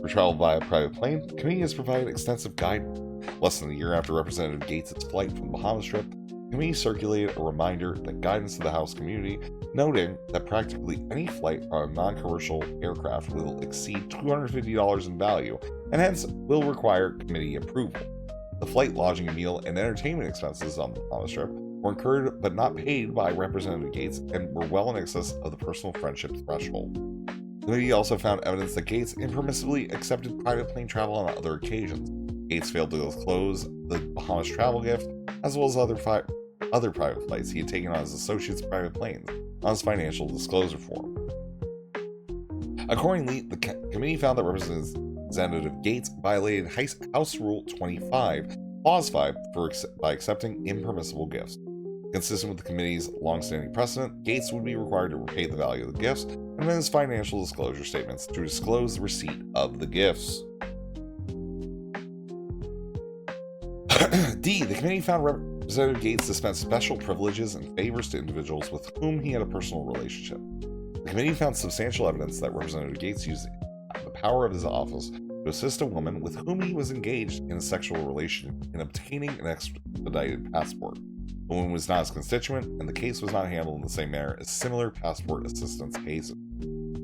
Speaker 1: For travel via private plane, the committee has provided extensive guidance. Less than a year after Representative GAETZ' flight from the Bahamas trip, the committee circulated a reminder that guidance to the House community, noting that practically any flight on a non-commercial aircraft will exceed $250 in value, and hence will require committee approval. The flight, lodging, meal, and entertainment expenses on the Bahamas trip were incurred but not paid by Representative GAETZ and were well in excess of the personal friendship threshold. The committee also found evidence that GAETZ impermissibly accepted private plane travel on other occasions. GAETZ failed to disclose the Bahamas travel gift, as well as other private flights he had taken on his associates' private planes, on his financial disclosure form. Accordingly, the committee found that Representative GAETZ violated House Rule 25, Clause 5, by accepting impermissible gifts. Consistent with the committee's long-standing precedent, GAETZ would be required to repay the value of the gifts and amend his financial disclosure statements to disclose the receipt of the gifts. D. The committee found Representative GAETZ dispensed special privileges and favors to individuals with whom he had a personal relationship. The committee found substantial evidence that Representative GAETZ used the power of his office to assist a woman with whom he was engaged in a sexual relation in obtaining an expedited passport. The woman was not his constituent, and the case was not handled in the same manner as similar passport assistance cases.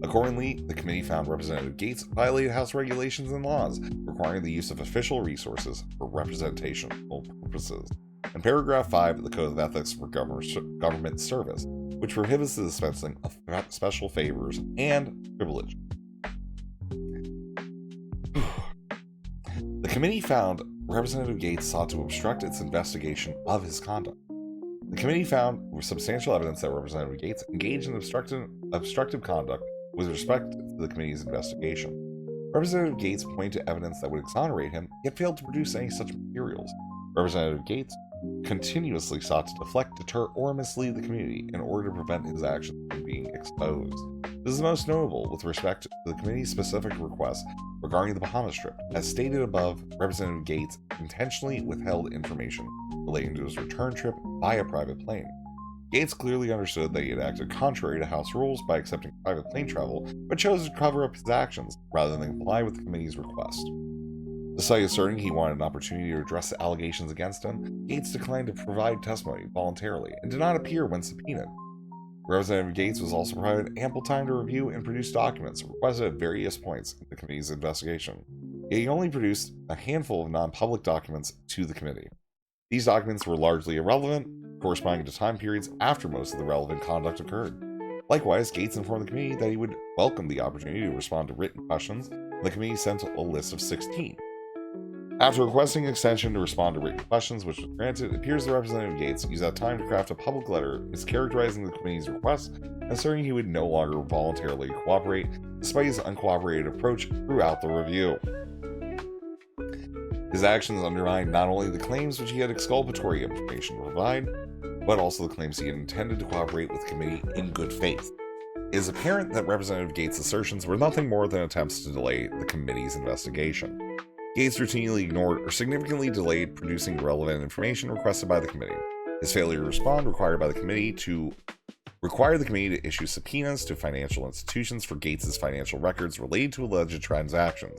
Speaker 1: Accordingly, the committee found Representative GAETZ violated House regulations and laws requiring the use of official resources for representational purposes, and Paragraph 5 of the Code of Ethics for Government Service, which prohibits the dispensing of special favors and privileges. The committee found Representative GAETZ sought to obstruct its investigation of his conduct. The committee found substantial evidence that Representative GAETZ engaged in obstructive conduct with respect to the committee's investigation. Representative GAETZ pointed to evidence that would exonerate him, yet failed to produce any such materials. Representative GAETZ continuously sought to deflect, deter, or mislead the community in order to prevent his actions from being exposed. This is most notable with respect to the committee's specific request regarding the Bahamas trip. As stated above, Representative GAETZ intentionally withheld information relating to his return trip by a private plane. GAETZ clearly understood that he had acted contrary to House rules by accepting private plane travel, but chose to cover up his actions rather than comply with the committee's request. Despite asserting he wanted an opportunity to address the allegations against him, GAETZ declined to provide testimony voluntarily and did not appear when subpoenaed. Representative GAETZ was also provided ample time to review and produce documents requested at various points in the committee's investigation, yet he only produced a handful of non-public documents to the committee. These documents were largely irrelevant, corresponding to time periods after most of the relevant conduct occurred. Likewise, GAETZ informed the committee that he would welcome the opportunity to respond to written questions, and the committee sent a list of 16. After requesting an extension to respond to written questions, which was granted, it appears the representative GAETZ used that time to craft a public letter mischaracterizing the committee's request and asserting he would no longer voluntarily cooperate, despite his uncooperative approach throughout the review. His actions undermined not only the claims which he had exculpatory information to provide, but also the claims he had intended to cooperate with the committee in good faith. It is apparent that Representative GAETZ's assertions were nothing more than attempts to delay the committee's investigation. GAETZ routinely ignored or significantly delayed producing relevant information requested by the committee. His failure to respond required the committee to issue subpoenas to financial institutions for GAETZ's financial records related to alleged transactions.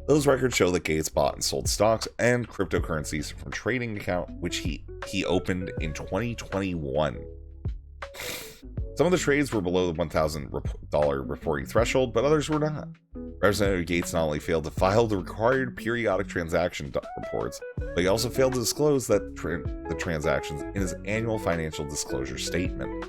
Speaker 1: Those records show that GAETZ bought and sold stocks and cryptocurrencies from a trading account which he opened in 2021. Some of the trades were below the $1,000 reporting threshold, but others were not. Representative GAETZ not only failed to file the required periodic transaction reports, but he also failed to disclose the transactions in his annual financial disclosure statement.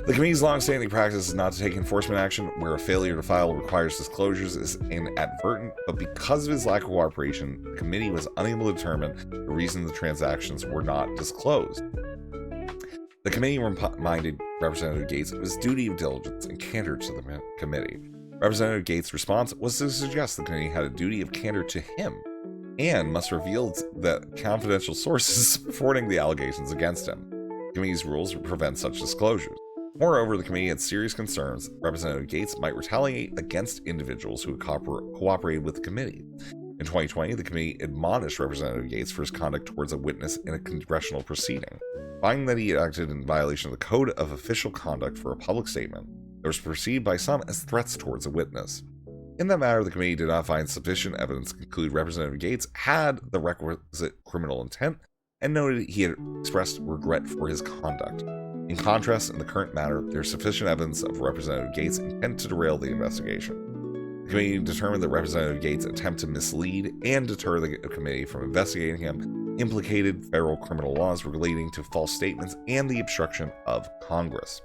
Speaker 1: The committee's long-standing practice is not to take enforcement action where a failure to file requires disclosures is inadvertent, but because of his lack of cooperation, the committee was unable to determine the reason the transactions were not disclosed. The committee reminded Representative GAETZ of his duty of diligence and candor to the committee. Representative GAETZ's response was to suggest the committee had a duty of candor to him and must reveal the confidential sources supporting the allegations against him. The committee's rules prevent such disclosures. Moreover, the committee had serious concerns that Representative GAETZ might retaliate against individuals who had cooperated with the committee. In 2020, the committee admonished Representative GAETZ for his conduct towards a witness in a congressional proceeding, finding that he had acted in violation of the Code of Official Conduct for a public statement that was perceived by some as threats towards a witness. In that matter, the committee did not find sufficient evidence to conclude Representative GAETZ had the requisite criminal intent and noted he had expressed regret for his conduct. In contrast, in the current matter, there is sufficient evidence of Representative GAETZ's intent to derail the investigation. The committee determined that Representative GAETZ's attempt to mislead and deter the committee from investigating him implicated federal criminal laws relating to false statements and the obstruction of Congress.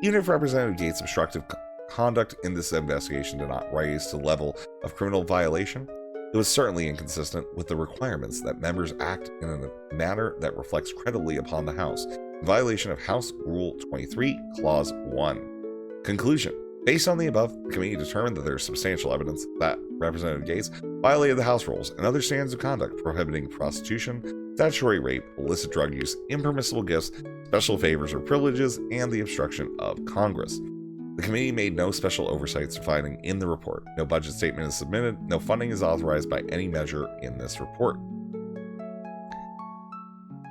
Speaker 1: Even if Representative GAETZ's obstructive conduct in this investigation did not rise to the level of criminal violation, it was certainly inconsistent with the requirements that members act in a manner that reflects credibly upon the House, in violation of House Rule 23, Clause 1. Conclusion. Based on the above, the committee determined that there is substantial evidence that Representative GAETZ violated the House rules and other standards of conduct prohibiting prostitution, statutory rape, illicit drug use, impermissible gifts, special favors or privileges, and the obstruction of Congress. The committee made no special oversights or finding in the report. No budget statement is submitted. No funding is authorized by any measure in this report.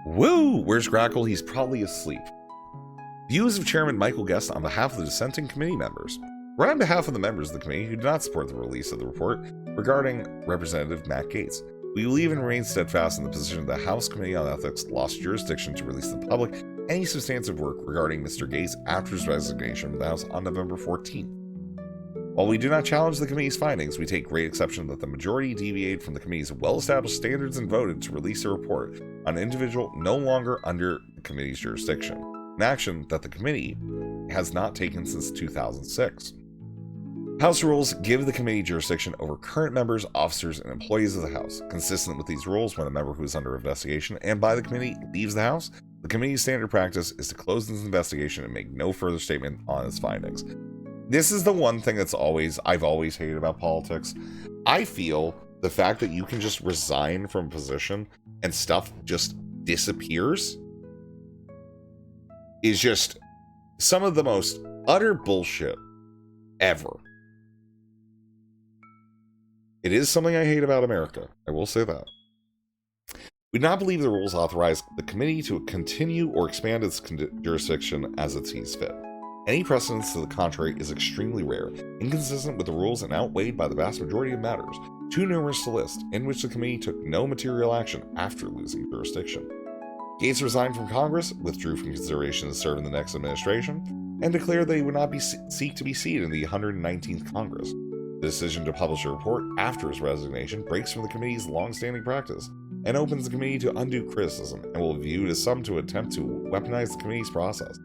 Speaker 1: Woo! Where's Grackle? He's probably asleep. Views of Chairman Michael Guest on behalf of the dissenting committee members. Right on behalf of the members of the committee who did not support the release of the report regarding Representative Matt Gaetz, we believe and remain steadfast in the position that the House Committee on Ethics lost jurisdiction to release to the public any substantive work regarding Mr. Gaetz after his resignation from the House on November 14th. While we do not challenge the committee's findings, we take great exception that the majority deviated from the committee's well-established standards and voted to release a report on an individual no longer under the committee's jurisdiction, an action that the committee has not taken since 2006. House rules give the committee jurisdiction over current members, officers, and employees of the House. Consistent with these rules, when a member who is under investigation and by the committee leaves the House, the committee's standard practice is to close this investigation and make no further statement on its findings. This is the one thing I've always hated about politics. I feel the fact that you can just resign from a position and stuff just disappears is just some of the most utter bullshit ever. It is something I hate about America. I will say that. We do not believe the rules authorize the committee to continue or expand its jurisdiction as it sees fit. Any precedence to the contrary is extremely rare, inconsistent with the rules, and outweighed by the vast majority of matters, too numerous to list, in which the committee took no material action after losing jurisdiction. Gaetz resigned from Congress, withdrew from consideration to serve in the next administration, and declared that he would not seek to be seated in the 119th Congress. The decision to publish a report after his resignation breaks from the committee's long-standing practice, and opens the committee to undue criticism and will view it as some to attempt to weaponize the committee's process.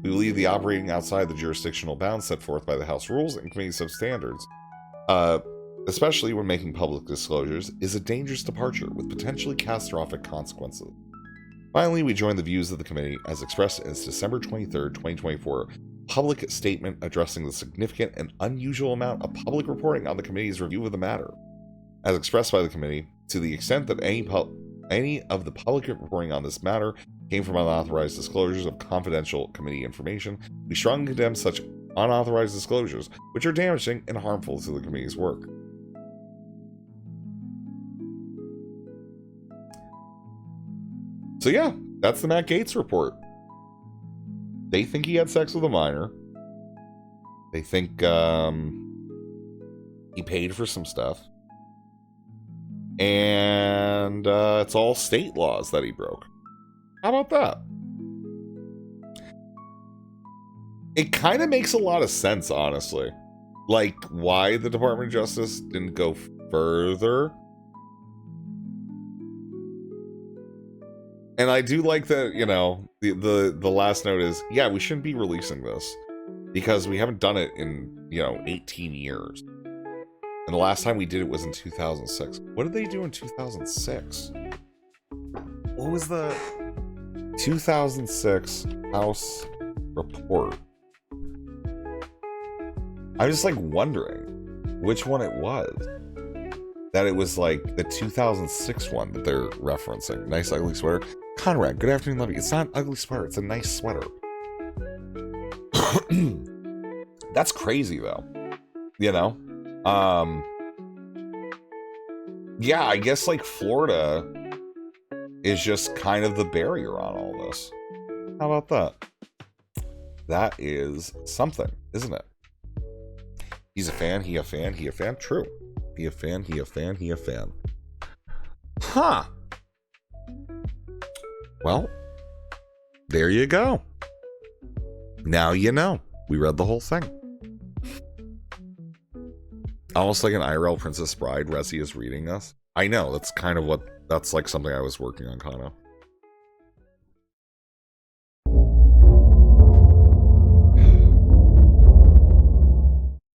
Speaker 1: We believe the operating outside the jurisdictional bounds set forth by the House rules and committee substandards, especially when making public disclosures, is a dangerous departure with potentially catastrophic consequences. Finally, we join the views of the committee as expressed in its December 23, 2024 public statement addressing the significant and unusual amount of public reporting on the committee's review of the matter. As expressed by the committee, to the extent that any of the public reporting on this matter came from unauthorized disclosures of confidential committee information, we strongly condemn such unauthorized disclosures, which are damaging and harmful to the committee's work. So yeah, that's the Matt Gaetz report. They think he had sex with a minor. They think he paid for some stuff. And it's all state laws that he broke. How about that? It kind of makes a lot of sense, honestly. Like, why the Department of Justice didn't go further. And I do like that, you know, the last note is, yeah, we shouldn't be releasing this because we haven't done it in, 18 years. And the last time we did it was in 2006. What did they do in 2006? What was the 2006 House report? I'm just like wondering which one it was. That it was like the 2006 one that they're referencing. Nice ugly sweater. Conrad, good afternoon, love you. It's not an ugly sweater, it's a nice sweater. That's crazy though. Yeah, I guess like Florida is just kind of the barrier on all this. How about that? That is something, isn't it? He's a fan, he a fan, he a fan. True. He a fan, he a fan, he a fan. Huh. Well, there you go. Now you know. We read the whole thing. Almost like an IRL Princess Bride Resi is reading us. I know, that's kind of that's like something I was working on, Kano.